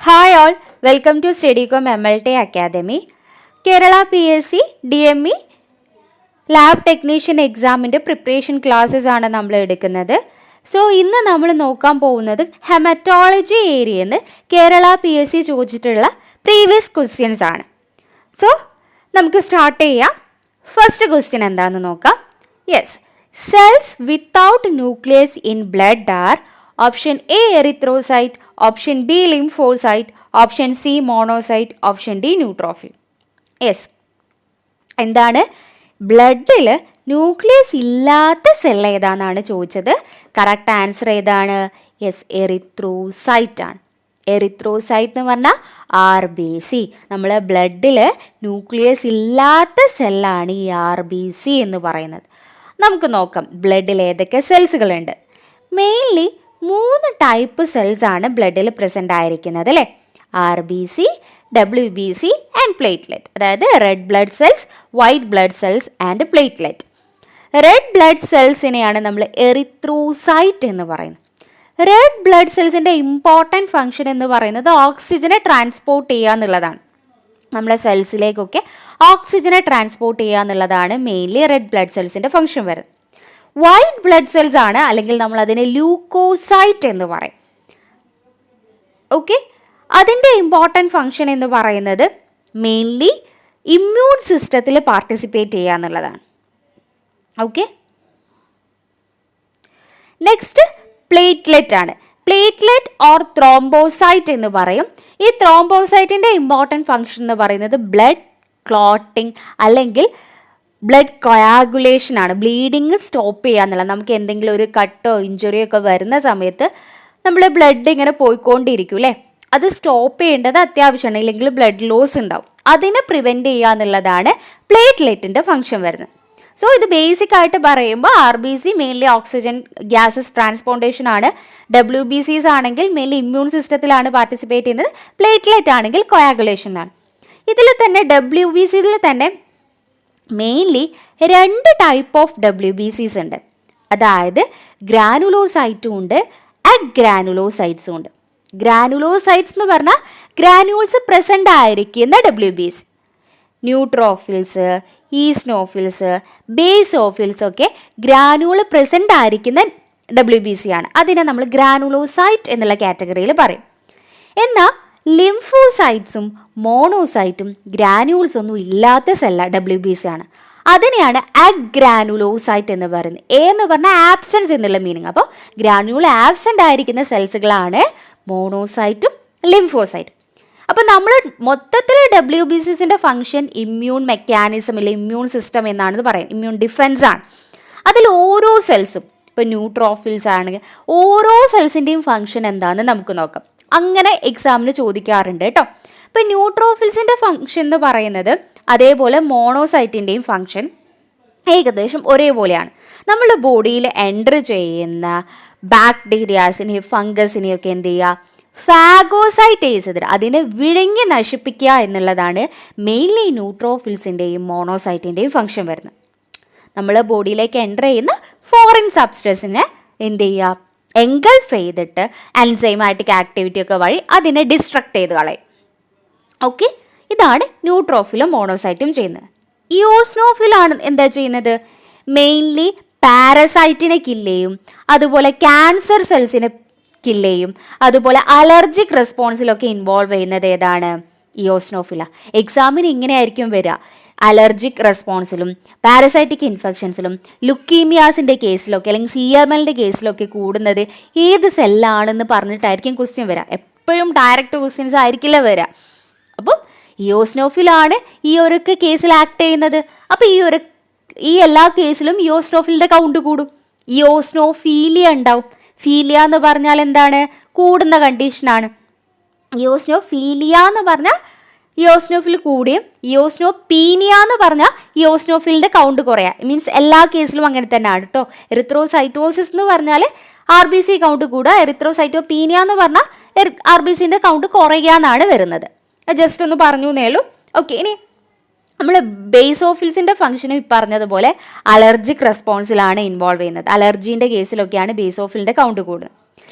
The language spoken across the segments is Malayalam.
Hi all, welcome to Steadicom MLT Academy. Kerala PSC DME lab technician എക്സാമിൻ്റെ പ്രിപ്പറേഷൻ ക്ലാസ്സസ് ആണ് നമ്മൾ എടുക്കുന്നത്. സോ ഇന്ന് നമ്മൾ നോക്കാൻ പോകുന്നത് ഹെമറ്റോളജി ഏരിയയിൽ നിന്ന് കേരള PSC ചോദിച്ചിട്ടുള്ള പ്രീവിയസ് ക്വസ്റ്റ്യൻസ് ആണ്. സോ നമുക്ക് സ്റ്റാർട്ട് ചെയ്യാം. ഫസ്റ്റ് ക്വസ്റ്റ്യൻ എന്താണെന്ന് നോക്കാം. Yes, cells without nucleus in blood are option A erythrocyte, option B lymphocyte, option C monocyte, option D neutrophil. Yes, എന്താണ് ബ്ലഡിൽ ന്യൂക്ലിയസ് ഇല്ലാത്ത സെൽ ഏതാണെന്നാണ് ചോദിച്ചത്. കറക്റ്റ് ആൻസർ ഏതാണ്? യെസ്, എറിത്രോസൈറ്റ് ആണ്. എറിത്രോസൈറ്റ് എന്ന് പറഞ്ഞാൽ RBC. നമ്മൾ ബ്ലഡിൽ ന്യൂക്ലിയസ് ഇല്ലാത്ത സെല്ലാണ് ഈ RBC എന്ന് പറയുന്നത്. നമുക്ക് നോക്കാം ബ്ലഡിൽ ഏതൊക്കെ സെൽസുകളുണ്ട്. മെയിൻലി 3 ടൈപ്പ് സെൽസ് ആണ് ബ്ലഡിൽ പ്രസൻ്റ് ആയിരിക്കുന്നത് അല്ലേ? RBC, WBC and platelet. അതായത് red blood cells, white blood cells and platelet. Red blood സെൽസിനെയാണ് നമ്മൾ എറിത്രോസൈറ്റ് എന്ന് പറയുന്നത്. റെഡ് ബ്ലഡ് സെൽസിൻ്റെ ഇമ്പോർട്ടൻറ്റ് ഫംഗ്ഷൻ എന്ന് പറയുന്നത് ഓക്സിജനെ ട്രാൻസ്പോർട്ട് ചെയ്യുക എന്നുള്ളതാണ്. നമ്മളെ സെൽസിലേക്കൊക്കെ ഓക്സിജനെ ട്രാൻസ്പോർട്ട് ചെയ്യുക എന്നുള്ളതാണ് മെയിൻലി റെഡ് ബ്ലഡ് സെൽസിൻ്റെ ഫംഗ്ഷൻ വരുന്നത്. വൈറ്റ് ബ്ലഡ് സെൽസ് ആണ്, അല്ലെങ്കിൽ നമ്മൾ അതിനെ ലൂക്കോസൈറ്റ് എന്ന് പറയും. ഓക്കെ, അതിൻ്റെ ഇമ്പോർട്ടൻറ്റ് ഫംഗ്ഷൻ എന്ന് പറയുന്നത് മെയിൻലി ഇമ്മ്യൂൺ സിസ്റ്റത്തിൽ പാർട്ടിസിപ്പേറ്റ് ചെയ്യുക എന്നുള്ളതാണ്. ഓക്കെ, നെക്സ്റ്റ് പ്ലേറ്റ്ലെറ്റ് ആണ്. പ്ലേറ്റ്ലെറ്റ് ഓർ ത്രോംബോസൈറ്റ് എന്ന് പറയും. ഈ ത്രോംബോസൈറ്റിൻ്റെ ഇമ്പോർട്ടൻറ്റ് ഫംഗ്ഷൻ എന്ന് പറയുന്നത് ബ്ലഡ് ക്ലോട്ടിങ് അല്ലെങ്കിൽ ബ്ലഡ് കൊയാഗുലേഷൻ ആണ്. ബ്ലീഡിങ് സ്റ്റോപ്പ് ചെയ്യുക എന്നുള്ളത്. നമുക്ക് എന്തെങ്കിലും ഒരു കട്ടോ ഇഞ്ചുറിയോ ഒക്കെ വരുന്ന സമയത്ത് നമ്മൾ ബ്ലഡ് ഇങ്ങനെ പോയിക്കൊണ്ടിരിക്കും അല്ലേ? അത് സ്റ്റോപ്പ് ചെയ്യേണ്ടത് അത്യാവശ്യമാണ്, ഇല്ലെങ്കിൽ ബ്ലഡ് ലോസ് ഉണ്ടാവും. അതിനെ പ്രിവെൻറ്റ് ചെയ്യുക എന്നുള്ളതാണ് പ്ലേറ്റ്ലെറ്റിൻ്റെ ഫംഗ്ഷൻ വരുന്നത്. സോ ഇത് ബേസിക് ആയിട്ട് പറയുമ്പോൾ RBC mainly oxygen gases transportation ആണ്. WBCs ആണെങ്കിൽ മെയിൻലി ഇമ്മ്യൂൺ സിസ്റ്റത്തിലാണ് പാർട്ടിസിപ്പേറ്റ് ചെയ്യുന്നത്. പ്ലേറ്റ്ലെറ്റ് ആണെങ്കിൽ കൊയാഗുലേഷൻ ആണ്. ഇതിൽ തന്നെ WBCയിൽ തന്നെ മെയിൻലി 2 ടൈപ്പ് ഓഫ് WBCs ഉണ്ട്. അതായത് ഗ്രാനുലോസൈറ്റും ഉണ്ട്, അഗ്രാനുലോസൈറ്റ്സും ഉണ്ട്. ഗ്രാനുലോസൈറ്റ്സ് എന്ന് പറഞ്ഞാൽ ഗ്രാനുൾസ് പ്രസൻ്റ് ആയിരിക്കുന്ന WBC. ന്യൂട്രോഫിൽസ്, ഈസ്നോഫിൽസ്, ബേസോഫിൽസ് ഒക്കെ ഗ്രാനുള് പ്രസൻ്റ് ആയിരിക്കുന്ന WBC ആണ്. അതിനെ നമ്മൾ ഗ്രാനുലോസൈറ്റ് എന്നുള്ള കാറ്റഗറിയിൽ പറയും. എന്നാൽ ലിംഫോസൈറ്റ്സും മോണോസൈറ്റും ഗ്രാനുൾസ് ഒന്നും ഇല്ലാത്ത സെല്ല WBC ആണ്. അതിനെയാണ് അഗ്രാനുലോസൈറ്റ് എന്ന് പറയുന്നത്. എ എന്ന് പറഞ്ഞാൽ ആബ്സെൻസ് എന്നുള്ള മീനിങ്. അപ്പോൾ ഗ്രാനുൾ ആബ്സെൻ്റ് ആയിരിക്കുന്ന സെൽസുകളാണ് മോണോസൈറ്റും ലിംഫോസൈറ്റും. അപ്പോൾ നമ്മൾ മൊത്തത്തിൽ WBCസിൻ്റെ ഫംഗ്ഷൻ ഇമ്മ്യൂൺ മെക്കാനിസം അല്ലെങ്കിൽ ഇമ്മ്യൂൺ സിസ്റ്റം എന്നാണെന്ന് പറയും. ഇമ്മ്യൂൺ ഡിഫെൻസ് ആണ്. അതിൽ ഓരോ സെൽസും, ഇപ്പോൾ ന്യൂട്രോഫിൽസ് ആണെങ്കിൽ ഓരോ സെൽസിൻ്റെയും ഫംഗ്ഷൻ എന്താണെന്ന് നമുക്ക് നോക്കാം. അങ്ങനെ എക്സാമിന് ചോദിക്കാറുണ്ട് കേട്ടോ. ഇപ്പോൾ ന്യൂട്രോഫിൽസിൻ്റെ ഫംഗ്ഷൻ എന്ന് പറയുന്നത് അതേപോലെ മോണോസൈറ്റിൻ്റെയും ഫംഗ്ഷൻ ഏകദേശം ഒരേപോലെയാണ്. നമ്മുടെ ബോഡിയിൽ എൻ്റർ ചെയ്യുന്ന ബാക്ടീരിയാസിനെയും ഫംഗസിനെയും ഒക്കെ എന്ത് ചെയ്യുക? ഫാഗോസൈറ്റേസ് ചെയ്തിട്ട് അതിനെ വിഴുങ്ങി നശിപ്പിക്കുക എന്നുള്ളതാണ് മെയിൻലി ന്യൂട്രോഫിൽസിൻ്റെയും മോണോസൈറ്റിൻ്റെയും ഫംഗ്ഷൻ വരുന്നത്. നമ്മൾ ബോഡിയിലേക്ക് എൻ്റർ ചെയ്യുന്ന ഫോറിൻ സബ്സ്റ്റൻസിനെ എന്ത് ചെയ്യുക? എൻഗൾഫ് ചെയ്തിട്ട് എൻസൈമാറ്റിക് ആക്ടിവിറ്റി ഒക്കെ വഴി അതിനെ ഡിസ്ട്രക്ട് ചെയ്ത് കളയും. ഓക്കെ, ഇതാണ് ന്യൂട്രോഫിലും മോണോസൈറ്റും ചെയ്യുന്നത്. ഇയോസ്നോഫിലാണ് എന്താ ചെയ്യുന്നത്? മെയിൻലി പാരസൈറ്റിനെ കില്ലേയും അതുപോലെ ക്യാൻസർ സെൽസിനെ കില്ലേയും അതുപോലെ അലർജിക് റെസ്പോൺസിലൊക്കെ ഇൻവോൾവ് ചെയ്യുന്നത് ഏതാണ്? ഇയോസ്നോഫില. എക്സാമിന് ഇങ്ങനെയായിരിക്കും വരിക. അലർജിക് റെസ്പോൺസിലും പാരസൈറ്റിക് ഇൻഫെക്ഷൻസിലും ലുക്കീമിയാസിൻ്റെ കേസിലൊക്കെ അല്ലെങ്കിൽ CMLൻ്റെ കേസിലൊക്കെ കൂടുന്നത് ഏത് സെല്ലാണെന്ന് പറഞ്ഞിട്ടായിരിക്കും ക്വസ്റ്റ്യൻ വരിക. എപ്പോഴും ഡയറക്റ്റ് ക്വസ്റ്റ്യൻസ് ആയിരിക്കില്ല വരിക. അപ്പം ഇയോസ്നോഫിലാണ് ഈ ഒരു കേസിൽ ആക്ട് ചെയ്യുന്നത്. അപ്പോൾ ഈ എല്ലാ കേസിലും ഇയോസ്നോഫിലിൻ്റെ കൗണ്ട് കൂടും. ഇയോസ്നോഫീലിയ ഉണ്ടാവും. ഫീലിയ എന്ന് പറഞ്ഞാൽ എന്താണ്? കൂടുന്ന കണ്ടീഷനാണ്. ഇയോസ്നോഫീലിയ എന്ന് പറഞ്ഞാൽ ഇയോസ്നോഫിൽ കൂടിയും ഇയോസ്നോപീനിയ എന്ന് പറഞ്ഞാൽ ഇയോസ്നോഫിലിൻ്റെ കൗണ്ട് കുറയാം. മീൻസ് എല്ലാ കേസിലും അങ്ങനെ തന്നെയാണ് കേട്ടോ. എറിത്രോസൈറ്റോസിസ് എന്ന് പറഞ്ഞാൽ RBC കൗണ്ട് കൂടുക, എറിത്രോസൈറ്റോപീനിയ എന്ന് പറഞ്ഞാൽ RBCൻ്റെ കൗണ്ട് കുറയുക എന്നാണ് വരുന്നത്. ജസ്റ്റ് ഒന്ന് പറഞ്ഞു എന്നേ ഉള്ളൂ. ഓക്കെ, ഇനി നമ്മൾ ബേസോഫിൽസിൻ്റെ ഫംഗ്ഷനും ഈ പറഞ്ഞതുപോലെ അലർജിക് റെസ്പോൺസിലാണ് ഇൻവോൾവ് ചെയ്യുന്നത്. അലർജീൻ്റെ കേസിലൊക്കെയാണ് ബേസോഫിലിൻ്റെ കൗണ്ട് കൂടുന്നത്.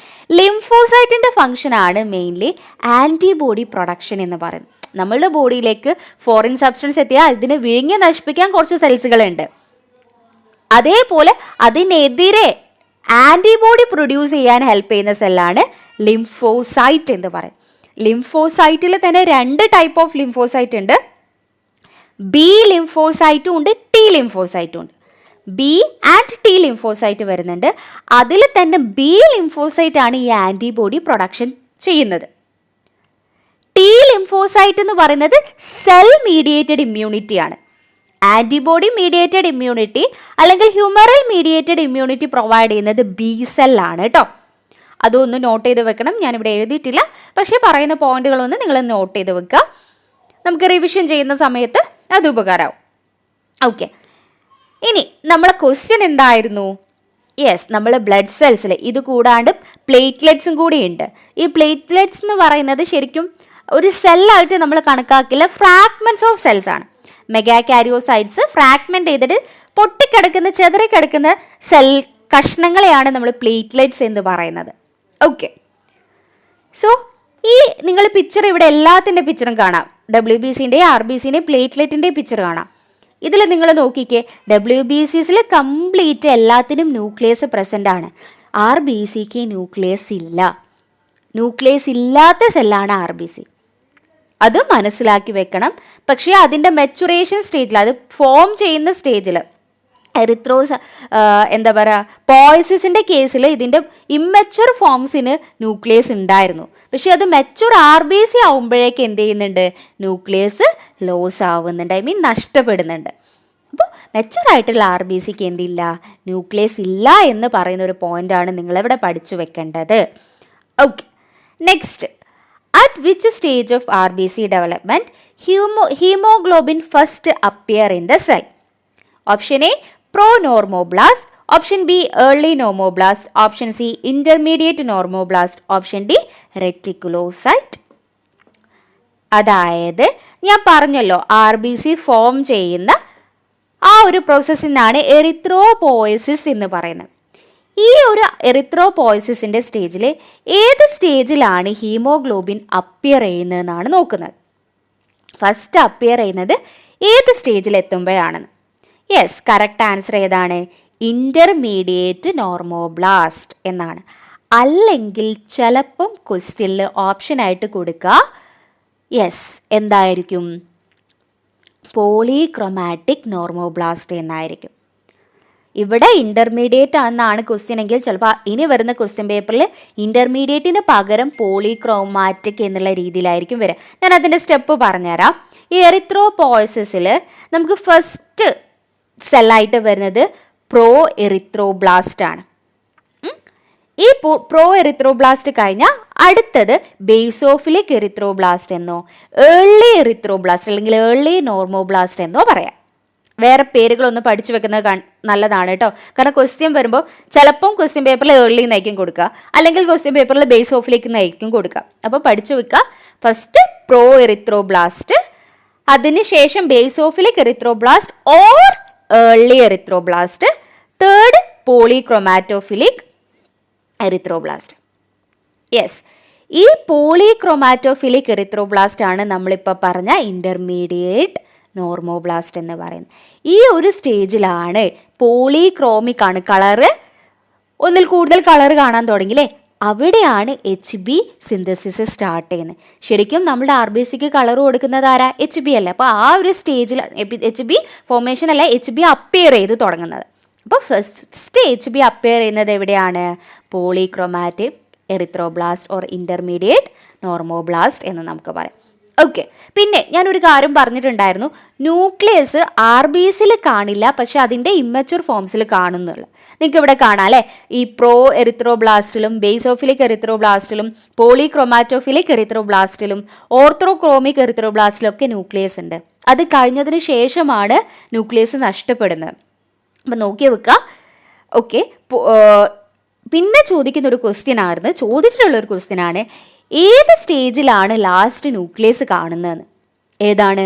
ലിംഫോസൈറ്റിൻ്റെ ഫംഗ്ഷനാണ് മെയിൻലി ആൻറ്റിബോഡി പ്രൊഡക്ഷൻ എന്ന് പറയുന്നത്. നമ്മളുടെ ബോഡിയിലേക്ക് ഫോറിൻ സബ്സ്റ്റൻസ് എത്തിയാൽ ഇതിനെ വിഴുങ്ങി നശിപ്പിക്കാൻ കുറച്ച് സെൽസുകളുണ്ട്. അതേപോലെ അതിനെതിരെ ആൻറ്റിബോഡി പ്രൊഡ്യൂസ് ചെയ്യാൻ ഹെൽപ്പ് ചെയ്യുന്ന സെല്ലാണ് ലിംഫോസൈറ്റ് എന്ന് പറയും. ലിംഫോസൈറ്റിൽ തന്നെ 2 ടൈപ്പ് ഓഫ് ലിംഫോസൈറ്റ് ഉണ്ട്. ബി ലിംഫോസൈറ്റും ഉണ്ട്, ടി ലിംഫോസൈറ്റും ഉണ്ട്. ബി ആൻഡ് ടി ലിംഫോസൈറ്റ് വരുന്നുണ്ട്. അതിൽ തന്നെ ബി ലിംഫോസൈറ്റ് ആണ് ഈ ആൻറ്റിബോഡി പ്രൊഡക്ഷൻ ചെയ്യുന്നത്. ടി ലിംഫോസൈറ്റ് എന്ന് പറയുന്നത് സെൽ മീഡിയേറ്റഡ് ഇമ്മ്യൂണിറ്റി ആണ്. ആൻറ്റിബോഡി മീഡിയേറ്റഡ് ഇമ്മ്യൂണിറ്റി അല്ലെങ്കിൽ ഹ്യൂമറൽ മീഡിയേറ്റഡ് ഇമ്മ്യൂണിറ്റി പ്രൊവൈഡ് ചെയ്യുന്നത് ബി സെല്ലാണ് കേട്ടോ. അതൊന്ന് നോട്ട് ചെയ്ത് വെക്കണം. ഞാനിവിടെ എഴുതിയിട്ടില്ല, പക്ഷേ പറയുന്ന പോയിന്റുകളൊന്ന് നിങ്ങൾ നോട്ട് ചെയ്ത് വെക്കുക. നമുക്ക് റിവിഷൻ ചെയ്യുന്ന സമയത്ത് അത് ഉപകാരമാവും. ഓക്കെ, ഇനി നമ്മളെ ക്വസ്റ്റ്യൻ എന്തായിരുന്നു? യെസ്, നമ്മൾ ബ്ലഡ് സെൽസിൽ ഇത് കൂടാണ്ട് പ്ലേറ്റ്ലെറ്റ്സും കൂടി ഉണ്ട്. ഈ പ്ലേറ്റ്ലെറ്റ്സ് എന്ന് പറയുന്നത് ശരിക്കും ഒരു സെല്ലായിട്ട് നമ്മൾ കണക്കാക്കില്ല, ഫ്രാഗ്മെന്റ്സ് ഓഫ് സെൽസ് ആണ്. മെഗാകാരിയോസൈറ്റ്സ് ഫ്രാഗ്മെന്റ് ചെയ്തിട്ട് പൊട്ടിക്കിടക്കുന്ന ചെതറിക്കിടക്കുന്ന സെൽ കഷ്ണങ്ങളെയാണ് നമ്മൾ പ്ലേറ്റ്ലെറ്റ്സ് എന്ന് പറയുന്നത്. ഓക്കെ, സോ ഈ നിങ്ങൾ പിക്ചർ ഇവിടെ എല്ലാത്തിൻ്റെ പിക്ചറും കാണാം. WBCൻ്റെയും RBCൻ്റെയും പ്ലേറ്റ്ലെറ്റിൻ്റെയും പിക്ചർ കാണാം. ഇതിൽ നിങ്ങൾ നോക്കിക്കേ, WBCസിൽ കംപ്ലീറ്റ് എല്ലാത്തിനും ന്യൂക്ലിയസ് പ്രസൻ്റ് ആണ്. RBCക്ക് ന്യൂക്ലിയസ് ഇല്ല. ന്യൂക്ലിയസ് ഇല്ലാത്ത സെല്ലാണ് RBC. അത് മനസ്സിലാക്കി വെക്കണം. പക്ഷേ അതിൻ്റെ മെച്ചുറേഷൻ സ്റ്റേജിൽ, അത് ഫോം ചെയ്യുന്ന സ്റ്റേജിൽ എന്താ പറയുക, പോയ്സിസിൻ്റെ കേസിൽ ഇതിൻ്റെ ഇമ്മച്ചുർ ഫോംസിന് ന്യൂക്ലിയസ് ഉണ്ടായിരുന്നു. പക്ഷേ അത് മെച്ചുർ RBC ആവുമ്പോഴേക്ക് എന്ത് ചെയ്യുന്നുണ്ട്? ന്യൂക്ലിയസ് ലോസ് ആവുന്നുണ്ട്, ഐ മീൻ നഷ്ടപ്പെടുന്നുണ്ട്. അപ്പോൾ മെച്ചുർ ആയിട്ടുള്ള RBCക്ക് എന്തില്ല? ന്യൂക്ലിയസ് ഇല്ല എന്ന് പറയുന്ന ഒരു പോയിൻ്റാണ് നിങ്ങളിവിടെ പഠിച്ചു വെക്കേണ്ടത്. Okay, next, at which stage of RBC development hemoglobin first appear in the cell? Option A, pro-normoblast. Option B, early normoblast. Option C, intermediate normoblast. Option D, reticulocyte. അതായത് ഞാൻ പറഞ്ഞല്ലോ, RBC ഫോം ചെയ്യുന്ന ആ ഒരു പ്രോസസ്സിനാണ് എറിത്രോപോയസിസ് എന്ന് പറയുന്നത്. ഈ ഒരു എറിത്രോപോയസിസിൻ്റെ സ്റ്റേജിൽ ഏത് സ്റ്റേജിലാണ് ഹീമോഗ്ലോബിൻ അപ്പിയർ ചെയ്യുന്നതെന്നാണ് നോക്കുന്നത്. ഫസ്റ്റ് അപ്പിയർ ചെയ്യുന്നത് ഏത് സ്റ്റേജിൽ എത്തുമ്പോഴാണെന്ന്. യെസ്, കറക്റ്റ് ആൻസർ ഏതാണ്? ഇൻ്റർമീഡിയറ്റ് നോർമോബ്ലാസ്റ്റ് എന്നാണ്. അല്ലെങ്കിൽ ചിലപ്പം ക്വസ്റ്റ്യനിൽ ഓപ്ഷനായിട്ട് കൊടുക്കുക, യെസ്, എന്തായിരിക്കും? പോളിക്രോമാറ്റിക് നോർമോബ്ലാസ്റ്റ് എന്നായിരിക്കും. ഇവിടെ ഇൻ്റർമീഡിയറ്റ് എന്നാണ് ക്വസ്റ്റ്യൻ എങ്കിൽ ചിലപ്പോൾ ഇനി വരുന്ന ക്വസ്റ്റ്യൻ പേപ്പറിൽ ഇൻ്റർമീഡിയറ്റിന് പകരം പോളിക്രോമാറ്റിക് എന്നുള്ള രീതിയിലായിരിക്കും വരിക. ഞാൻ അതിൻ്റെ സ്റ്റെപ്പ് പറഞ്ഞുതരാം. ഈ എറിത്രോപോയസിസിൽ നമുക്ക് ഫസ്റ്റ് സെല്ലായിട്ട് വരുന്നത് പ്രോ എറിത്രോബ്ലാസ്റ്റ് ആണ്. ഈ പ്രോ എറിത്രോബ്ലാസ്റ്റ് കഴിഞ്ഞാൽ അടുത്തത് ബേസോഫിലിക് എറിത്രോബ്ലാസ്റ്റ് എന്നോ ഏർലി എറിത്രോബ്ലാസ്റ്റ് അല്ലെങ്കിൽ ഏർലി നോർമോബ്ലാസ്റ്റ് എന്നോ പറയാം. വേറെ പേരുകളൊന്ന് പഠിച്ചു വെക്കുന്നത് നല്ലതാണ് കേട്ടോ. കാരണം ക്വസ്റ്റ്യൻ വരുമ്പോൾ ചിലപ്പം ക്വസ്റ്റ്യൻ പേപ്പറിൽ ഏർലി എന്നായിരിക്കും കൊടുക്കുക, അല്ലെങ്കിൽ ക്വസ്റ്റ്യൻ പേപ്പറിൽ ബേസോഫിലിക് എന്നായിരിക്കും കൊടുക്കുക. അപ്പോൾ പഠിച്ചു വെക്കുക. ഫസ്റ്റ് പ്രോ എറിത്രോബ്ലാസ്റ്റ്, അതിനുശേഷം basophilic erythroblast or early erythroblast, third polychromatophilic erythroblast. Yes, ഈ പോളിക്രോമാറ്റോഫിലിക് എറിത്രോബ്ലാസ്റ്റ് ആണ് നമ്മളിപ്പോൾ പറഞ്ഞ ഇൻ്റർമീഡിയറ്റ് നോർമോബ്ലാസ്റ്റ് എന്ന് പറയുന്നത്. ഈ ഒരു സ്റ്റേജിലാണ് പോളിക്രോമിക് ആണ്, കളറ് ഒന്നിൽ കൂടുതൽ കളർ കാണാൻ തുടങ്ങിയില്ലേ, അവിടെയാണ് HB സിന്തസിസ് സ്റ്റാർട്ട് ചെയ്യുന്നത്. ശരിക്കും നമ്മുടെ RBCക്ക് കളർ കൊടുക്കുന്നത് ആരാ? HB അല്ലേ. അപ്പോൾ ആ ഒരു സ്റ്റേജിൽ HB ഫോർമേഷൻ അല്ല, HB അപ്പിയർ ചെയ്ത് തുടങ്ങുന്നത്. അപ്പോൾ ഫസ്റ്റ് HB അപ്പിയർ ചെയ്യുന്നത് എവിടെയാണ്? പോളിക്രോമാറ്റിക് എറിത്രോബ്ലാസ്റ്റ് ഓർ ഇൻ്റർമീഡിയറ്റ് നോർമോബ്ലാസ്റ്റ് എന്ന് നമുക്ക് പറയാം. ഓക്കെ, പിന്നെ ഞാനൊരു കാര്യം പറഞ്ഞിട്ടുണ്ടായിരുന്നു, ന്യൂക്ലിയസ് RBCയിൽ കാണില്ല, പക്ഷെ അതിൻ്റെ ഇമ്മച്ചുർ ഫോംസിൽ കാണുന്നുള്ളു. നിങ്ങൾക്ക് ഇവിടെ കാണാം അല്ലേ, ഈ പ്രോ എറിത്രോബ്ലാസ്റ്റിലും ബേസോഫിലിക് എറിത്രോബ്ലാസ്റ്റിലും പോളിക്രോമാറ്റോഫിലിക് എറിത്രോബ്ലാസ്റ്റിലും ഓർത്തോക്രോമിക് എറിത്രോബ്ലാസ്റ്റിലും ഒക്കെ ന്യൂക്ലിയസ് ഉണ്ട്. അത് കഴിഞ്ഞതിന് ശേഷമാണ് ന്യൂക്ലിയസ് നഷ്ടപ്പെടുന്നത്. അപ്പം നോക്കി വെക്കുക. ഓക്കെ, പിന്നെ ചോദിക്കുന്ന ഒരു ചോദിച്ചിട്ടുള്ളൊരു ക്വസ്റ്റ്യൻ ആണ്, ഏത് സ്റ്റേജിലാണ് ലാസ്റ്റ് ന്യൂക്ലിയസ് കാണുന്നതെന്ന്. ഏതാണ്?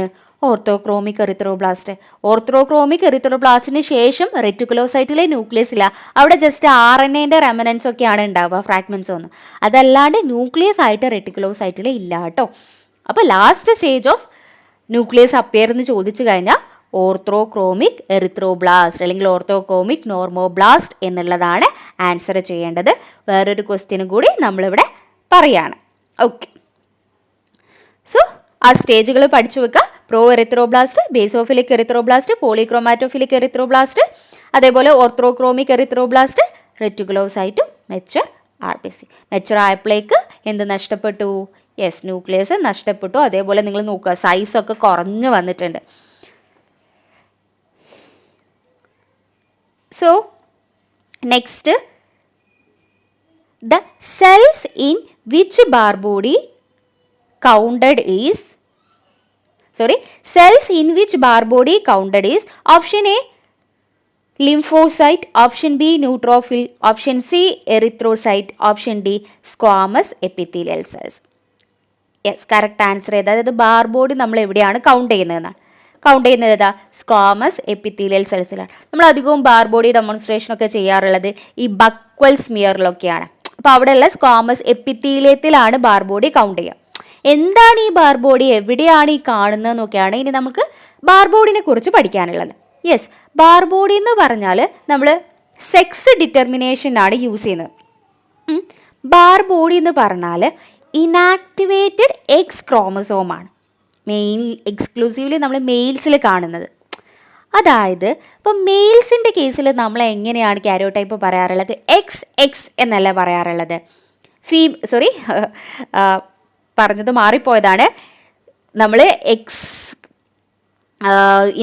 ഓർത്തോക്രോമിക് എറിത്രോബ്ലാസ്റ്റ്. ഓർത്തോക്രോമിക് എറിത്രോബ്ലാസ്റ്റിന് ശേഷം റെറ്റിക്കുലോസൈറ്റിലെ ന്യൂക്ലിയസ് ഇല്ല, അവിടെ ജസ്റ്റ് RNAൻ്റെ റെമനൻസ് ഒക്കെയാണ് ഉണ്ടാവുക, ഫ്രാഗ്മെൻറ്റ്സ് ഒന്നും. അതല്ലാണ്ട് ന്യൂക്ലിയസ് ആയിട്ട് റെറ്റിക്കുലോസൈറ്റിൽ ഇല്ല കേട്ടോ. അപ്പോൾ last stage of nucleus appear എന്ന് ചോദിച്ചു കഴിഞ്ഞാൽ ഓർത്തോക്രോമിക് എറിത്രോബ്ലാസ്റ്റ് അല്ലെങ്കിൽ ഓർത്തോക്രോമിക് നോർമോബ്ലാസ്റ്റ് എന്നുള്ളതാണ് ആൻസർ ചെയ്യേണ്ടത്. വേറൊരു ക്വസ്റ്റ്യനും കൂടി നമ്മളിവിടെ പറയാണ്. ഓക്കെ, സോ ആ സ്റ്റേജുകൾ പഠിച്ചു വെക്കുക. പ്രോ എറിത്രോബ്ലാസ്റ്റ്, ബേസോഫിലിക് എറിത്രോബ്ലാസ്റ്റ്, പോളിക്രോമാറ്റോഫിലിക് എറിത്രോബ്ലാസ്റ്റ്, അതേപോലെ ഓർത്തോക്രോമിക് എറിത്രോബ്ലാസ്റ്റ്, റെറ്റിക്കുലോസൈറ്റും മെച്ചർ RBC. മെച്ചർ ആയപ്പോഴേക്ക് എന്ത് നഷ്ടപ്പെട്ടു? യെസ്, ന്യൂക്ലിയസ് നഷ്ടപ്പെട്ടു. അതേപോലെ നിങ്ങൾ നോക്കുക, സൈസൊക്കെ കുറഞ്ഞു വന്നിട്ടുണ്ട്. So next, the cells in which bar body counted is option A lymphocyte, option B neutrophil, option C erythrocyte, option D squamous epithelial cells. Yes, correct answer ഏതാ? അതായത് ബാർ ബോഡി നമ്മൾ എവിടെയാണ് കൗണ്ട് ചെയ്യുന്നതെന്നാണ്. കൗണ്ട് ചെയ്യുന്നത് ഏതാ? സ്ക്വാമസ് എപ്പിത്തീലിയൽ സെൽസിലാണ്. നമ്മൾ അധികവും ബാർ ബോഡി ഡെമോൺസ്ട്രേഷനൊക്കെ ചെയ്യാറുള്ളത് ഈ ബക്വൽ സ്മിയറിലൊക്കെയാണ്. അപ്പോൾ അവിടെയുള്ള സ്ക്വാമസ് എപ്പിത്തീലിയത്തിലാണ് ബാർ ബോഡി കൗണ്ട് ചെയ്യുക. എന്താണ് ഈ ബാർ ബോഡി, എവിടെയാണ് ഈ കാണുന്നതെന്നൊക്കെയാണ് ഇനി നമുക്ക് ബാർ ബോഡിനെ കുറിച്ച് പഠിക്കാനുള്ളത്. യെസ്, ബാർ ബോഡി എന്ന് പറഞ്ഞാൽ നമ്മൾ സെക്സ് ഡിറ്റർമിനേഷനാണ് യൂസ് ചെയ്യുന്നത്. ബാർ ബോഡി എന്ന് പറഞ്ഞാൽ ഇനാക്ടിവേറ്റഡ് എക്സ് ക്രോമസോമാണ് എക്സ്ക്ലൂസീവ്ലി നമ്മൾ മെയിൽസിൽ കാണുന്നത്. അതായത് ഇപ്പം മെയിൽസിൻ്റെ കേസിൽ നമ്മൾ എങ്ങനെയാണ് കാരിയോടൈപ്പ് പറയാറുള്ളത്? XX എന്നല്ല പറയാറുള്ളത്. പറഞ്ഞത് മാറിപ്പോയതാണ്. നമ്മൾ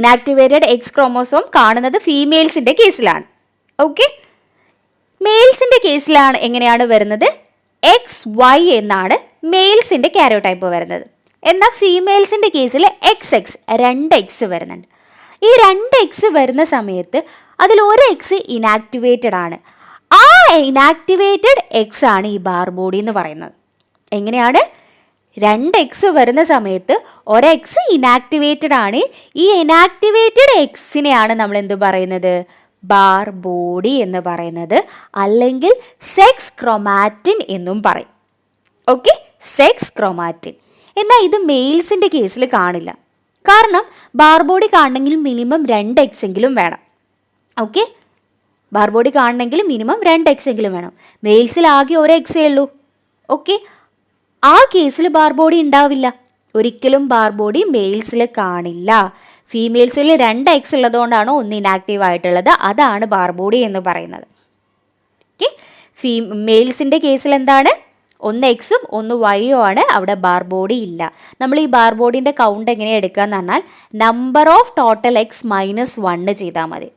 ഇനാക്ടിവേറ്റഡ് എക്സ് ക്രോമോസോം കാണുന്നത് ഫീമെയിൽസിൻ്റെ കേസിലാണ്. ഓക്കെ, മെയിൽസിൻ്റെ കേസിലാണ് എങ്ങനെയാണ് വരുന്നത്? XY എന്നാണ് മെയിൽസിൻ്റെ കാരിയോടൈപ്പ് വരുന്നത്. എന്നാൽ ഫീമെയിൽസിൻ്റെ കേസിൽ XX 2X വരുന്നുണ്ട്. ഈ 2X വരുന്ന സമയത്ത് അതിൽ ഒരു X ഇനാക്ടിവേറ്റഡ് ആണ്. ആ ഇനാക്ടിവേറ്റഡ് X ആണ് ഈ ബാർ ബോഡി എന്ന് പറയുന്നത്. എങ്ങനെയാണ്? 2X വരുന്ന സമയത്ത് ഒരു X ഇനാക്ടിവേറ്റഡ് ആണ്. ഈ ഇനാക്ടിവേറ്റഡ് Xനെയാണ് നമ്മൾ എന്ത് പറയുന്നത്? ബാർ ബോഡി എന്ന് പറയുന്നത്, അല്ലെങ്കിൽ സെക്സ് ക്രോമാറ്റിൻ എന്നും പറയും. Okay, sex chromatin. എന്നാൽ ഇത് മെയിൽസിൻ്റെ കേസിൽ കാണില്ല. കാരണം ബാർ ബോഡി കാണണമെങ്കിൽ മിനിമം 2X എങ്കിലും വേണം. ഓക്കെ, ബാർ ബോഡി കാണണമെങ്കിൽ മിനിമം 2X എങ്കിലും വേണം. മെയിൽസിൽ ആകെ ഒരു X ഉള്ളൂ. ഓക്കെ, ആ കേസിൽ ബാർ ബോഡി ഉണ്ടാവില്ല. ഒരിക്കലും ബാർ ബോഡി മെയിൽസിൽ കാണില്ല. ഫീമെയിൽസിൽ 2X ഉള്ളതുകൊണ്ടാണ് ഒന്ന് ഇനാക്റ്റീവ് ആയിട്ടുള്ളത്. അതാണ് ബാർ ബോഡി എന്ന് പറയുന്നത്. ഓക്കെ, മെയിൽസിൻ്റെ കേസിൽ എന്താണ്? ഒന്ന് Xും ഒന്ന് Yയും ആണ്. അവിടെ ബാർ ബോഡി ഇല്ല. നമ്മൾ ഈ ബാർ ബോഡിൻ്റെ കൗണ്ട് എങ്ങനെയാണ് എടുക്കുക എന്ന് പറഞ്ഞാൽ നമ്പർ ഓഫ് ടോട്ടൽ X -1 ചെയ്താൽ മതി.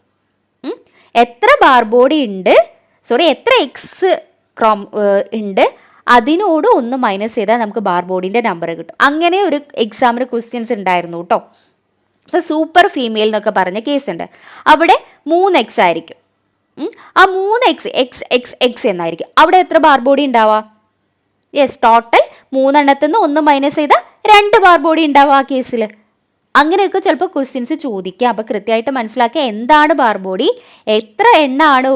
എത്ര ബാർ ബോഡി ഉണ്ട്, എത്ര X ഉണ്ട്, അതിനോട് ഒന്ന് മൈനസ് ചെയ്താൽ നമുക്ക് ബാർ ബോഡിൻ്റെ നമ്പർ കിട്ടും. അങ്ങനെ ഒരു എക്സാമിന് ക്വസ്റ്റ്യൻസ് ഉണ്ടായിരുന്നു കേട്ടോ. അപ്പോൾ സൂപ്പർ ഫീമെയിൽ എന്നൊക്കെ പറഞ്ഞ കേസുണ്ട്. അവിടെ 3X ആയിരിക്കും. ആ 3X XX എന്നായിരിക്കും. അവിടെ എത്ര ബാർ ബോഡി ഉണ്ടാവുക? യെസ്, ടോട്ടൽ 3 എണ്ണത്തിൽ നിന്ന് 1 മൈനസ് ചെയ്താൽ 2 ബാർ ബോഡി ഉണ്ടാവുക ആ കേസിൽ. അങ്ങനെയൊക്കെ ചിലപ്പോൾ ക്വസ്റ്റ്യൻസ് ചോദിക്കാം. അപ്പോൾ കൃത്യമായിട്ട് മനസ്സിലാക്കുക എന്താണ് ബാർ ബോഡി, എത്ര എണ്ണമാണ്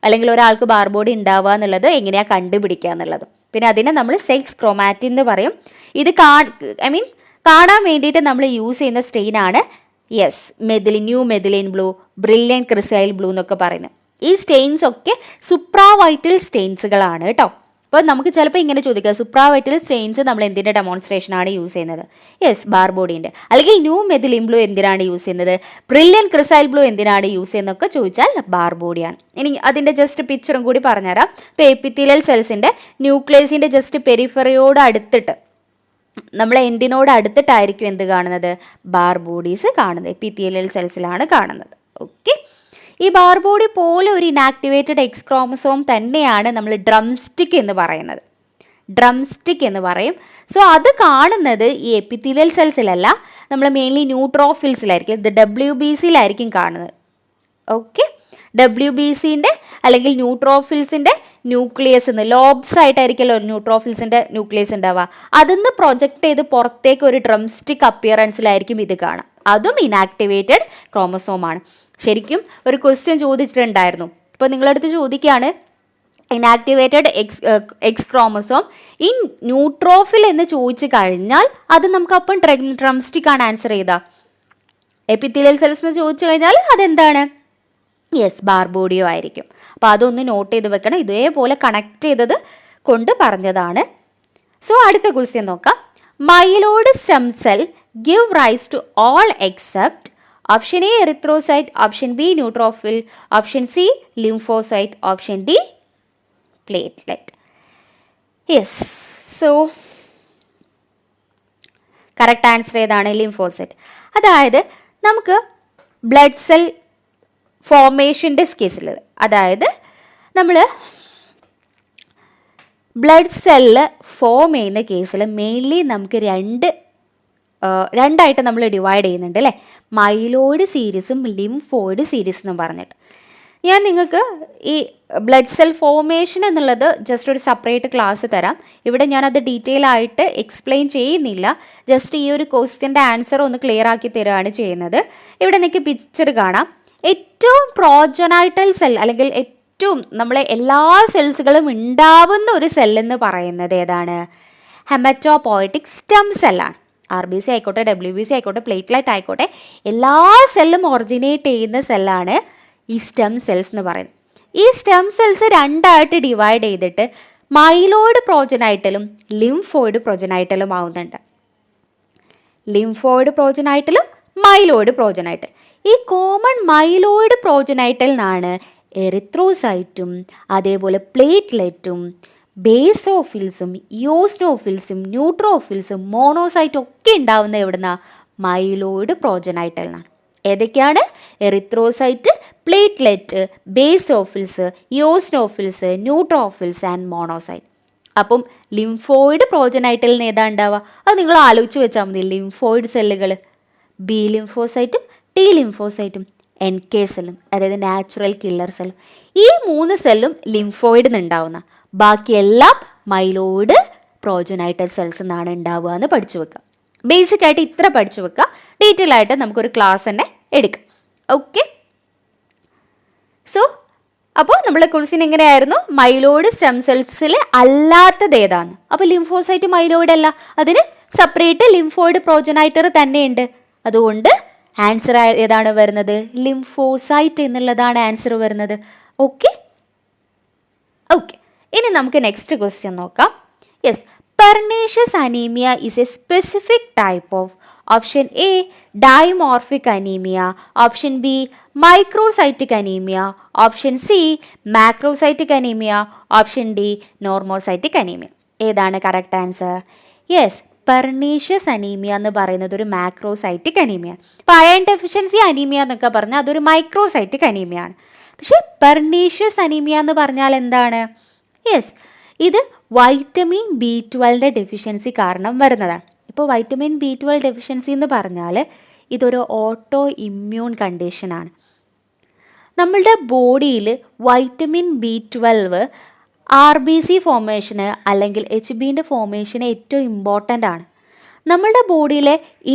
അല്ലെങ്കിൽ ഒരാൾക്ക് ബാർ ബോഡി ഉണ്ടാവുക എന്നുള്ളത് എങ്ങനെയാണ് കണ്ടുപിടിക്കുക എന്നുള്ളത്. പിന്നെ അതിനെ നമ്മൾ സെക്സ് ക്രോമാറ്റിൻ എന്ന് പറയും. ഇത് കാണാൻ വേണ്ടിയിട്ട് നമ്മൾ യൂസ് ചെയ്യുന്ന സ്റ്റെയിനാണ് new methylene blue, brilliant cresyl blue എന്നൊക്കെ പറയുന്നത്. ഈ സ്റ്റെയിൻസ് ഒക്കെ സുപ്രാവൈറ്റൽ സ്റ്റെയിൻസുകളാണ് കേട്ടോ. അപ്പോൾ നമുക്ക് ചിലപ്പോൾ ഇങ്ങനെ ചോദിക്കാം, സുപ്രാവൈറ്റൽ സ്റ്റെയിൻസ് നമ്മൾ എന്തിൻ്റെ ഡെമോൺസ്ട്രേഷനാണ് യൂസ് ചെയ്യുന്നത്? ബാർ ബോഡീൻ്റെ. അല്ലെങ്കിൽ ന്യൂ മെഥിലിൻ ബ്ലൂ എന്തിനാണ് യൂസ് ചെയ്യുന്നത്? ബ്രില്യൻ ക്രിസൈൽ ബ്ലൂ എന്തിനാണ് യൂസ് ചെയ്യുന്നതൊക്കെ ചോദിച്ചാൽ ബാർ ബോഡിയാണ്. ഇനി അതിൻ്റെ ജസ്റ്റ് പിക്ചറും കൂടി പറഞ്ഞുതരാം. ഇപ്പോൾ എപ്പിത്തീലിയൽ സെൽസിൻ്റെ ന്യൂക്ലിയസിൻ്റെ ജസ്റ്റ് പെരിഫറിയോട് അടുത്തിട്ട്, നമ്മൾ എൻഡിനോട് അടുത്തിട്ടായിരിക്കും എന്ത് കാണുന്നത്? ബാർ ബോഡീസ് കാണുന്നത്. എപ്പിത്തീലിയൽ സെൽസിലാണ് കാണുന്നത്. ഓക്കെ, ഈ ബാർ ബോഡി പോലെ ഒരു ഇനാക്ടിവേറ്റഡ് എക്സ് ക്രോമസോം തന്നെയാണ് നമ്മൾ ഡ്രംസ്റ്റിക് എന്ന് പറയുന്നത്. ഡ്രംസ്റ്റിക് എന്ന് പറയും. സോ അത് കാണുന്നത് ഈ എപ്പിത്തീലിയൽ സെൽസിലല്ല, നമ്മൾ മെയിൻലി ന്യൂട്രോഫിൽസിലായിരിക്കും. ഇത് WBCയിലായിരിക്കും കാണുന്നത്. ഓക്കെ, WBCൻ്റെ അല്ലെങ്കിൽ ന്യൂട്രോഫിൽസിൻ്റെ ന്യൂക്ലിയസ് ലോബ്സ് ആയിട്ടായിരിക്കുമല്ലോ ന്യൂട്രോഫിൽസിൻ്റെ ന്യൂക്ലിയസ് ഉണ്ടാവുക. അതിന്ന് പ്രൊജക്റ്റ് ചെയ്ത് പുറത്തേക്ക് ഒരു ഡ്രംസ്റ്റിക് അപ്പിയറൻസിലായിരിക്കും ഇത് കാണാം. അതും ഇനാക്ടിവേറ്റഡ് ക്രോമസോമാണ്. ശരിക്കും ഒരു ക്വസ്റ്റ്യൻ ചോദിച്ചിട്ടുണ്ടായിരുന്നു. ഇപ്പോൾ നിങ്ങളടുത്ത് ചോദിക്കുകയാണ് inactivated X chromosome in neutrophil എന്ന് ചോദിച്ചു കഴിഞ്ഞാൽ അത് നമുക്ക് അപ്പം ഡ്രംസ്റ്റിക് ആണ് ആൻസർ ചെയ്താ. എപ്പിത്തീലിയൽ സെൽസ് എന്ന് ചോദിച്ചു കഴിഞ്ഞാൽ അതെന്താണ്? യെസ്, ബാർബോഡിയോ ആയിരിക്കും. അപ്പോൾ അതൊന്ന് നോട്ട് ചെയ്ത് വെക്കണം. ഇതേപോലെ കണക്ട് ചെയ്തത് കൊണ്ട് പറഞ്ഞതാണ്. സോ അടുത്ത ക്വസ്റ്റ്യൻ നോക്കാം. Myeloid stem cell give rise to all except option A erythrocyte, option B neutrophil, option C lymphocyte, option D platelet. Yes, so correct answer ഏതാണ്? ലിംഫോസൈറ്റ്. അതായത് നമുക്ക് ബ്ലഡ് സെൽ ഫോർമേഷൻ്റെ കേസിൽ, അതായത് നമ്മൾ ബ്ലഡ് സെല്ല് ഫോം ചെയ്യുന്ന കേസിൽ മെയിൻലി നമുക്ക് രണ്ടായിട്ട് നമ്മൾ ഡിവൈഡ് ചെയ്യുന്നുണ്ട് അല്ലേ? മൈലോയിഡ് സീരീസും ലിംഫോയിഡ് സീരീസ് എന്നും പറഞ്ഞിട്ട്. ഞാൻ നിങ്ങൾക്ക് ഈ ബ്ലഡ് സെൽ ഫോർമേഷൻ എന്നുള്ളത് ജസ്റ്റ് ഒരു സെപ്പറേറ്റ് ക്ലാസ് തരാം. ഇവിടെ ഞാനത് ഡീറ്റെയിൽ ആയിട്ട് എക്സ്പ്ലെയിൻ ചെയ്യുന്നില്ല. ജസ്റ്റ് ഈ ഒരു ക്വസ്റ്റ്യൻ്റെ ആൻസർ ഒന്ന് ക്ലിയർ ആക്കി തരികയാണ് ചെയ്യുന്നത്. ഇവിടെ നിങ്ങൾക്ക് പിക്ചർ കാണാം. ഏറ്റവും പ്രോജനൈറ്റൽ സെൽ അല്ലെങ്കിൽ ഏറ്റവും നമ്മളെ എല്ലാ സെൽസുകളും ഉണ്ടാവുന്ന ഒരു സെല്ലെന്ന് പറയുന്നത് ഏതാണ്? Haematopoietic stem സെല്ലാണ്. RBC ആയിക്കോട്ടെ, WBC ആയിക്കോട്ടെ, പ്ലേറ്റ്ലെറ്റ് ആയിക്കോട്ടെ, എല്ലാ സെല്ലും ഒറിജിനേറ്റ് ചെയ്യുന്ന സെല്ലാണ് ഈ സ്റ്റെം സെൽസ് എന്ന് പറയുന്നത്. ഈ സ്റ്റെം സെൽസ് രണ്ടായിട്ട് ഡിവൈഡ് ചെയ്തിട്ട് മൈലോയിഡ് പ്രോജനൈറ്റലും ലിംഫോയിഡ് പ്രോജനൈറ്റലും ആവുന്നുണ്ട്. ലിംഫോയിഡ് പ്രോജനൈറ്റലും മൈലോയിഡ് പ്രോജനൈറ്റൽ. ഈ കോമൺ മൈലോയിഡ് പ്രോജനൈറ്റൽ നിന്നാണ് എറിത്രോസൈറ്റും അതേപോലെ പ്ലേറ്റ്ലെറ്റും ബേസോഫിൽസും ഇയോസ്നോഫിൽസും ന്യൂട്രോഫിൽസും മോണോസൈറ്റും ഒക്കെ ഉണ്ടാവുന്ന എവിടുന്ന? മൈലോയിഡ് പ്രോജനൈറ്റൽ നിന്നാണ്. ഏതൊക്കെയാണ്? Erythrocyte, platelet, basophils, eosinophils, neutrophils and monocyte. അപ്പം ലിംഫോയിഡ് പ്രോജനൈറ്റലിൽ നിന്ന് ഏതാ ഉണ്ടാവുക? അത് നിങ്ങൾ ആലോചിച്ച് വെച്ചാൽ മതി. ലിംഫോയിഡ് സെല്ലുകൾ ബി ലിംഫോസൈറ്റും ടി ലിംഫോസൈറ്റും NK സെല്ലും, അതായത് നാച്ചുറൽ കില്ലർ സെല്ലും. ഈ 3 സെല്ലും ലിംഫോയിഡിൽ നിന്ന് ഉണ്ടാവുന്ന, ബാക്കിയെല്ലാം മൈലോയിഡ് പ്രോജനൈറ്റൽ സെൽസ് എന്നാണ് ഉണ്ടാവുക എന്ന് പഠിച്ചു വെക്കുക. ബേസിക് ആയിട്ട് ഇത്ര പഠിച്ചു വെക്കുക. ഡീറ്റെയിൽ ആയിട്ട് നമുക്കൊരു ക്ലാസ് തന്നെ എടുക്കാം. ഓക്കെ, സോ അപ്പോൾ നമ്മുടെ ക്വസ്റ്റ്യൻ എങ്ങനെയായിരുന്നു? മൈലോയിഡ് സ്റ്റെം സെൽസിൽ അല്ലാത്തത് ഏതാണ്? അപ്പോൾ ലിംഫോസൈറ്റ് മൈലോയിഡ് അല്ല, അതിന് സെപ്പറേറ്റ് ലിംഫോയിഡ് പ്രോജനൈറ്റർ തന്നെയുണ്ട്. അതുകൊണ്ട് ആൻസർ ഏതാണ് വരുന്നത്? ലിംഫോസൈറ്റ് എന്നുള്ളതാണ് ആൻസർ വരുന്നത്. ഓക്കെ ഓക്കെ, ഇനി നമുക്ക് നെക്സ്റ്റ് ക്വസ്റ്റ്യൻ നോക്കാം. Yes, pernicious anaemia is a specific type of option A dimorphic anaemia, option B microcytic anaemia, option C macrocytic anaemia, option D normocytic anaemia. ഏതാണ് correct answer? Yes, pernicious anaemia എന്ന് പറയുന്നത് ഒരു മാക്രോസൈറ്റിക് അനീമിയാണ്. ഇപ്പോൾ അയൺ ഡെഫിഷ്യൻസി അനീമിയ എന്നൊക്കെ പറഞ്ഞാൽ അതൊരു മൈക്രോസൈറ്റിക് അനീമിയാണ്. പക്ഷേ പെർനീഷ്യസ് അനീമിയ എന്ന് പറഞ്ഞാൽ എന്താണ്? യെസ്, ഇത് വൈറ്റമിൻ B12 ഡെഫിഷ്യൻസി കാരണം വരുന്നതാണ്. ഇപ്പോൾ വൈറ്റമിൻ B12 ഡെഫിഷ്യൻസി എന്ന് പറഞ്ഞാൽ ഇതൊരു ഓട്ടോ ഇമ്മ്യൂൺ കണ്ടീഷനാണ്. നമ്മളുടെ ബോഡിയിൽ വൈറ്റമിൻ B12 RBC ഫോർമേഷന് അല്ലെങ്കിൽ HBൻ്റെ ഫോർമേഷന് ഏറ്റവും ഇമ്പോർട്ടൻ്റ് ആണ്. നമ്മളുടെ ബോഡിയിലെ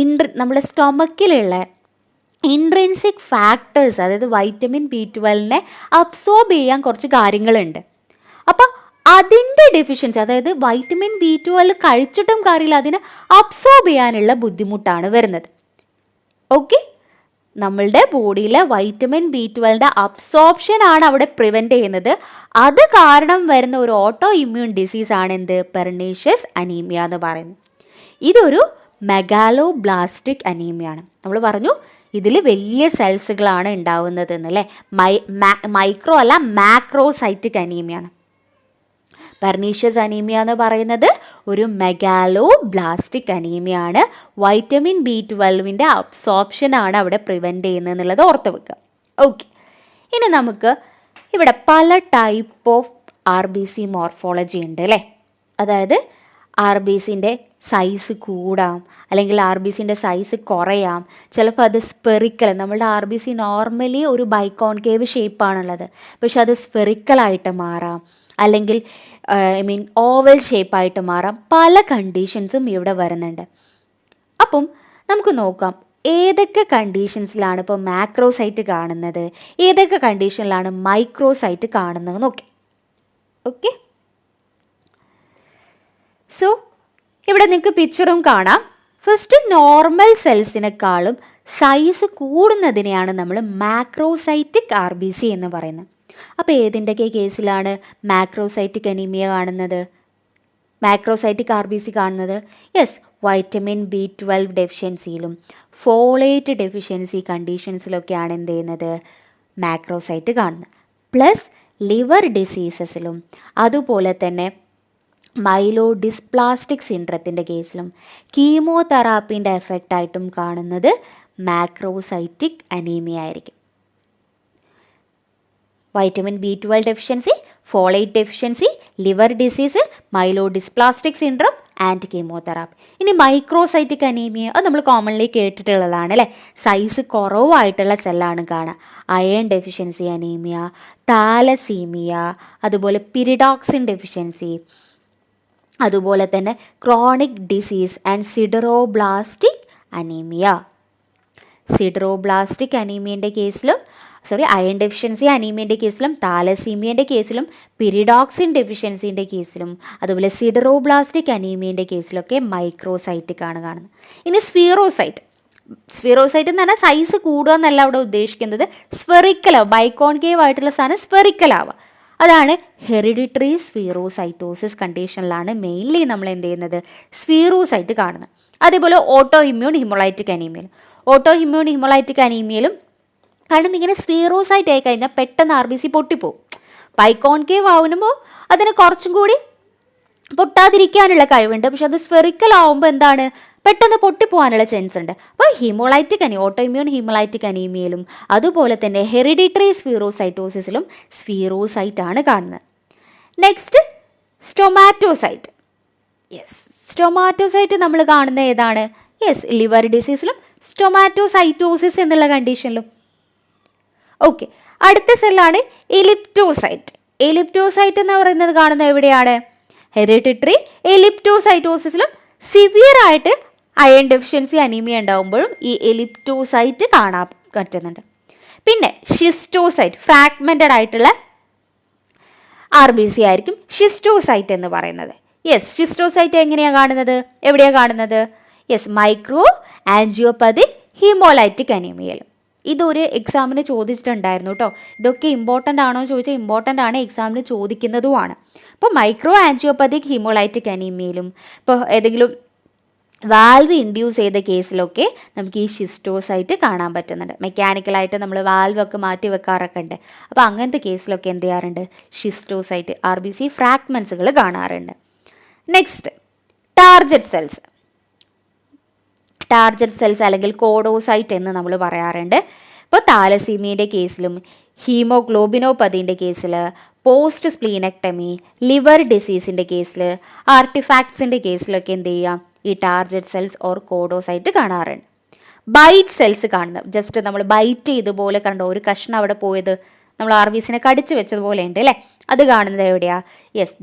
നമ്മുടെ സ്റ്റൊമക്കിലുള്ള ഇൻട്രിൻസിക് ഫാക്ടേഴ്സ്, അതായത് വൈറ്റമിൻ B12 അബ്സോർബ് ചെയ്യാൻ കുറച്ച് കാര്യങ്ങളുണ്ട്. അപ്പോൾ അതിൻ്റെ ഡെഫിഷ്യൻസി, അതായത് വൈറ്റമിൻ B12 കഴിച്ചിട്ടും കാര്യമില്ല, അതിനെ അബ്സോർബ് ചെയ്യാനുള്ള ബുദ്ധിമുട്ടാണ് വരുന്നത്. ഓക്കെ, നമ്മളുടെ ബോഡിയിലെ വൈറ്റമിൻ B12 അബ്സോർപ്ഷൻ ആണ് അവിടെ പ്രിവെൻറ്റ് ചെയ്യുന്നത്. അത് കാരണം വരുന്ന ഒരു ഓട്ടോ ഇമ്മ്യൂൺ ഡിസീസാണ് എന്ത്? പെർനീഷ്യസ് അനീമിയ എന്ന് പറയുന്നത്. ഇതൊരു മെഗാലോബ്ലാസ്റ്റിക് അനീമിയാണ്. നമ്മൾ പറഞ്ഞു ഇതിൽ വലിയ സെൽസുകളാണ് ഉണ്ടാവുന്നത് എന്നല്ലേ. മൈക്രോ അല്ല, മാക്രോസൈറ്റിക് അനീമിയാണ്. പെർനീഷ്യസ് അനീമിയ എന്ന് പറയുന്നത് ഒരു മെഗാലോബ്ലാസ്റ്റിക് അനീമിയാണ്. വൈറ്റമിൻ B12 അബ്സോർപ്ഷനാണ് അവിടെ പ്രിവെൻറ്റ് ചെയ്യുന്നത് എന്നുള്ളത് ഓർത്ത് വെക്കുക. ഓക്കെ, ഇനി നമുക്ക് ഇവിടെ പല ടൈപ്പ് ഓഫ് RBC മോർഫോളജി ഉണ്ട് അല്ലേ. അതായത് RBCൻ്റെ സൈസ് കൂടാം, അല്ലെങ്കിൽ RBCൻ്റെ സൈസ് കുറയാം. ചിലപ്പോൾ അത് സ്പെറിക്കൽ, നമ്മളുടെ RBC നോർമലി ഒരു ബൈക്കോൺകേവ് ഷേപ്പാണുള്ളത്, പക്ഷെ അത് സ്പെറിക്കലായിട്ട് മാറാം, അല്ലെങ്കിൽ ഓവൽ ഷേപ്പായിട്ട് മാറാം. പല കണ്ടീഷൻസും ഇവിടെ വരുന്നുണ്ട്. അപ്പം നമുക്ക് നോക്കാം ഏതൊക്കെ കണ്ടീഷൻസിലാണ് ഇപ്പോൾ മാക്രോസൈറ്റ് കാണുന്നത്, ഏതൊക്കെ കണ്ടീഷനിലാണ് മൈക്രോസൈറ്റ് കാണുന്നത് നോക്കി. ഓക്കെ, സോ ഇവിടെ നിങ്ങൾക്ക് പിക്ചറും കാണാം. ഫസ്റ്റ് നോർമൽ സെൽസിനേക്കാളും സൈസ് കൂടുന്നതിനെയാണ് നമ്മൾ മാക്രോസൈറ്റിക് RBC എന്ന് പറയുന്നത്. അപ്പോൾ ഏതിൻ്റെയൊക്കെ കേസിലാണ് മാക്രോസൈറ്റിക് അനീമിയ കാണുന്നത്, മാക്രോസൈറ്റിക് RBC കാണുന്നത്? യെസ്, വൈറ്റമിൻ B12 ഡെഫിഷ്യൻസിയിലും ഫോളേറ്റ് ഡെഫിഷ്യൻസി കണ്ടീഷൻസിലൊക്കെയാണ് എന്ത് ചെയ്യുന്നത്, മാക്രോസൈറ്റ് കാണുന്നത്. പ്ലസ് ലിവർ ഡിസീസസിലും അതുപോലെ തന്നെ മൈലോഡിസ്പ്ലാസ്റ്റിക് സിൻഡ്രത്തിൻ്റെ കേസിലും കീമോതെറാപ്പീൻ്റെ എഫക്റ്റായിട്ടും കാണുന്നത് മാക്രോസൈറ്റിക് അനീമിയ ആയിരിക്കും. Vitamin B12 deficiency, folate deficiency, liver disease, myelodysplastic syndrome and chemotherapy. ഇനി മൈക്രോസൈറ്റിക് അനീമിയ അത് നമ്മൾ കോമൺലി കേട്ടിട്ടുള്ളതാണ് അല്ലേ, സൈസ് കുറവായിട്ടുള്ള സെല്ലാണ് കാണുക. അയൺ ഡെഫിഷ്യൻസി അനീമിയ, താലസീമിയ, അതുപോലെ പിരിഡോക്സിൻ ഡെഫിഷ്യൻസി, അതുപോലെ തന്നെ ക്രോണിക് ഡിസീസ് ആൻഡ് സിഡറോബ്ലാസ്റ്റിക് അനീമിയ. സിഡറോബ്ലാസ്റ്റിക് അനീമിയൻ്റെ കേസിലും അയൺ ഡെഫിഷ്യൻസി അനീമിയൻ്റെ കേസിലും താലസീമിയൻ്റെ കേസിലും പിരിഡോക്സിൻ ഡെഫിഷ്യൻസിൻ്റെ കേസിലും അതുപോലെ സിഡറോബ്ലാസ്റ്റിക് അനീമിയൻ്റെ കേസിലൊക്കെ മൈക്രോസൈറ്റിക് ആണ് കാണുന്നത്. ഇനി സ്ഫീറോസൈറ്റ് എന്ന് പറഞ്ഞാൽ സൈസ് കൂടുക എന്നല്ല അവിടെ ഉദ്ദേശിക്കുന്നത്, സ്ഫെറിക്കലാവുക, ബൈക്കോൺകേവ് ആയിട്ടുള്ള സാധനം സ്ഫെറിക്കലാവുക. അതാണ് ഹെറിഡിറ്ററി സ്ഫീറോസൈറ്റോസിസ് കണ്ടീഷനിലാണ് മെയിൻലി നമ്മൾ എന്ത് ചെയ്യുന്നത്, സ്ഫീറോസൈറ്റ് കാണുന്നത്. അതേപോലെ ഓട്ടോ ഇമ്മ്യൂൺ ഹിമോളൈറ്റിക് അനീമിയയിലും കാരണം ഇങ്ങനെ സ്ഫീറോസൈറ്റ് ആയി കഴിഞ്ഞാൽ പെട്ടെന്ന് RBC പൊട്ടിപ്പോവും. ബൈക്കോൺകേവ് ആവുമ്പോൾ അതിന് കുറച്ചും കൂടി പൊട്ടാതിരിക്കാനുള്ള കഴിവുണ്ട്, പക്ഷെ അത് സ്ഫെറിക്കൽ ആവുമ്പോൾ എന്താണ്, പെട്ടെന്ന് പൊട്ടിപ്പോകാനുള്ള ചാൻസ് ഉണ്ട്. അപ്പോൾ ഓട്ടോ ഇമ്മ്യൂൺ ഹിമോളൈറ്റിക് അനീമിയയിലും അതുപോലെ തന്നെ ഹെറിഡിറ്ററി സ്ഫീറോസൈറ്റോസിസിലും സ്ഫീറോസൈറ്റ് ആണ് കാണുന്നത്. നെക്സ്റ്റ് സ്റ്റൊമാറ്റോസൈറ്റ്. സ്റ്റൊമാറ്റോസൈറ്റ് നമ്മൾ കാണുന്ന ഏതാണ്? ലിവർ ഡിസീസിലും സ്റ്റൊമാറ്റോസൈറ്റോസിസ് എന്നുള്ള കണ്ടീഷനിലും. ഓക്കെ, അടുത്ത സെല്ലാണ് എലിപ്റ്റോസൈറ്റ് എന്ന് പറയുന്നത് കാണുന്നത് എവിടെയാണ്? ഹെറിഡിറ്ററി എലിപ്റ്റോസൈറ്റോസിസിലും സിവിയർ ആയിട്ട് അയൺ ഡെഫിഷ്യൻസി അനീമിയ ഉണ്ടാകുമ്പോഴും ഈ എലിപ്റ്റോസൈറ്റ് കാണാൻ പറ്റുന്നുണ്ട്. പിന്നെ ഷിസ്റ്റോസൈറ്റ്, ഫ്രാഗ്മെൻറ്റഡ് ആയിട്ടുള്ള RBC ആയിരിക്കും ഷിസ്റ്റോസൈറ്റ് എന്ന് പറയുന്നത്. ഷിസ്റ്റോസൈറ്റ് എങ്ങനെയാണ് കാണുന്നത്, എവിടെയാണ് കാണുന്നത്? മൈക്രോ ആൻജിയോപ്പതിക് ഹീമോലൈറ്റിക് അനീമിയയിൽ. ഇതൊരു എക്സാമിന് ചോദിച്ചിട്ടുണ്ടായിരുന്നു കേട്ടോ. ഇതൊക്കെ ഇമ്പോർട്ടൻ്റ് ആണോ എന്ന് ചോദിച്ചാൽ ഇമ്പോർട്ടൻ്റ് ആണ്, എക്സാമിന് ചോദിക്കുന്നതുമാണ്. അപ്പോൾ മൈക്രോ ആൻജിയോപ്പതിക് ഹീമോലൈറ്റിക് അനീമിയയിലും ഇപ്പോൾ ഏതെങ്കിലും വാൽവ് ഇൻഡ്യൂസ് ചെയ്ത കേസിലൊക്കെ നമുക്ക് ഈ ഷിസ്റ്റോസൈറ്റ് കാണാൻ പറ്റുന്നുണ്ട്. മെക്കാനിക്കലായിട്ട് നമ്മൾ വാൽവൊക്കെ മാറ്റി വെക്കാറൊക്കെ ഉണ്ട്. അപ്പോൾ അങ്ങനത്തെ കേസിലൊക്കെ എന്ത് ചെയ്യാറുണ്ട്, ഷിസ്റ്റോസൈറ്റ് RBC ഫ്രാഗ്മെൻസുകൾ കാണാറുണ്ട്. നെക്സ്റ്റ് ടാർജറ്റ് സെൽസ് അല്ലെങ്കിൽ കോഡോസൈറ്റ് എന്ന് നമ്മൾ പറയാറുണ്ട്. ഇപ്പോൾ താലസീമിയൻ്റെ കേസിലും ഹീമോഗ്ലോബിനോപ്പതിൻ്റെ കേസിൽ, പോസ്റ്റ് സ്പ്ലീനെക്ടമി, ലിവർ ഡിസീസിൻ്റെ കേസിൽ, ആർട്ടിഫാക്ട്സിൻ്റെ കേസിലൊക്കെ എന്ത് ചെയ്യാം, ഈ ടാർജറ്റ് സെൽസ് ഓർ കോഡോസൈറ്റ് കാണാറുണ്ട്. ബൈറ്റ് സെൽസ് കാണുന്നത്, ജസ്റ്റ് നമ്മൾ ബൈറ്റ് ചെയ്തതുപോലെ കണ്ടോ, ഒരു കഷ്ണം അവിടെ പോയത് നമ്മൾ RBCനെ കടിച്ചു വെച്ചതുപോലെ ഉണ്ട് അല്ലേ, അത് കാണുന്നത് എവിടെയാണ്?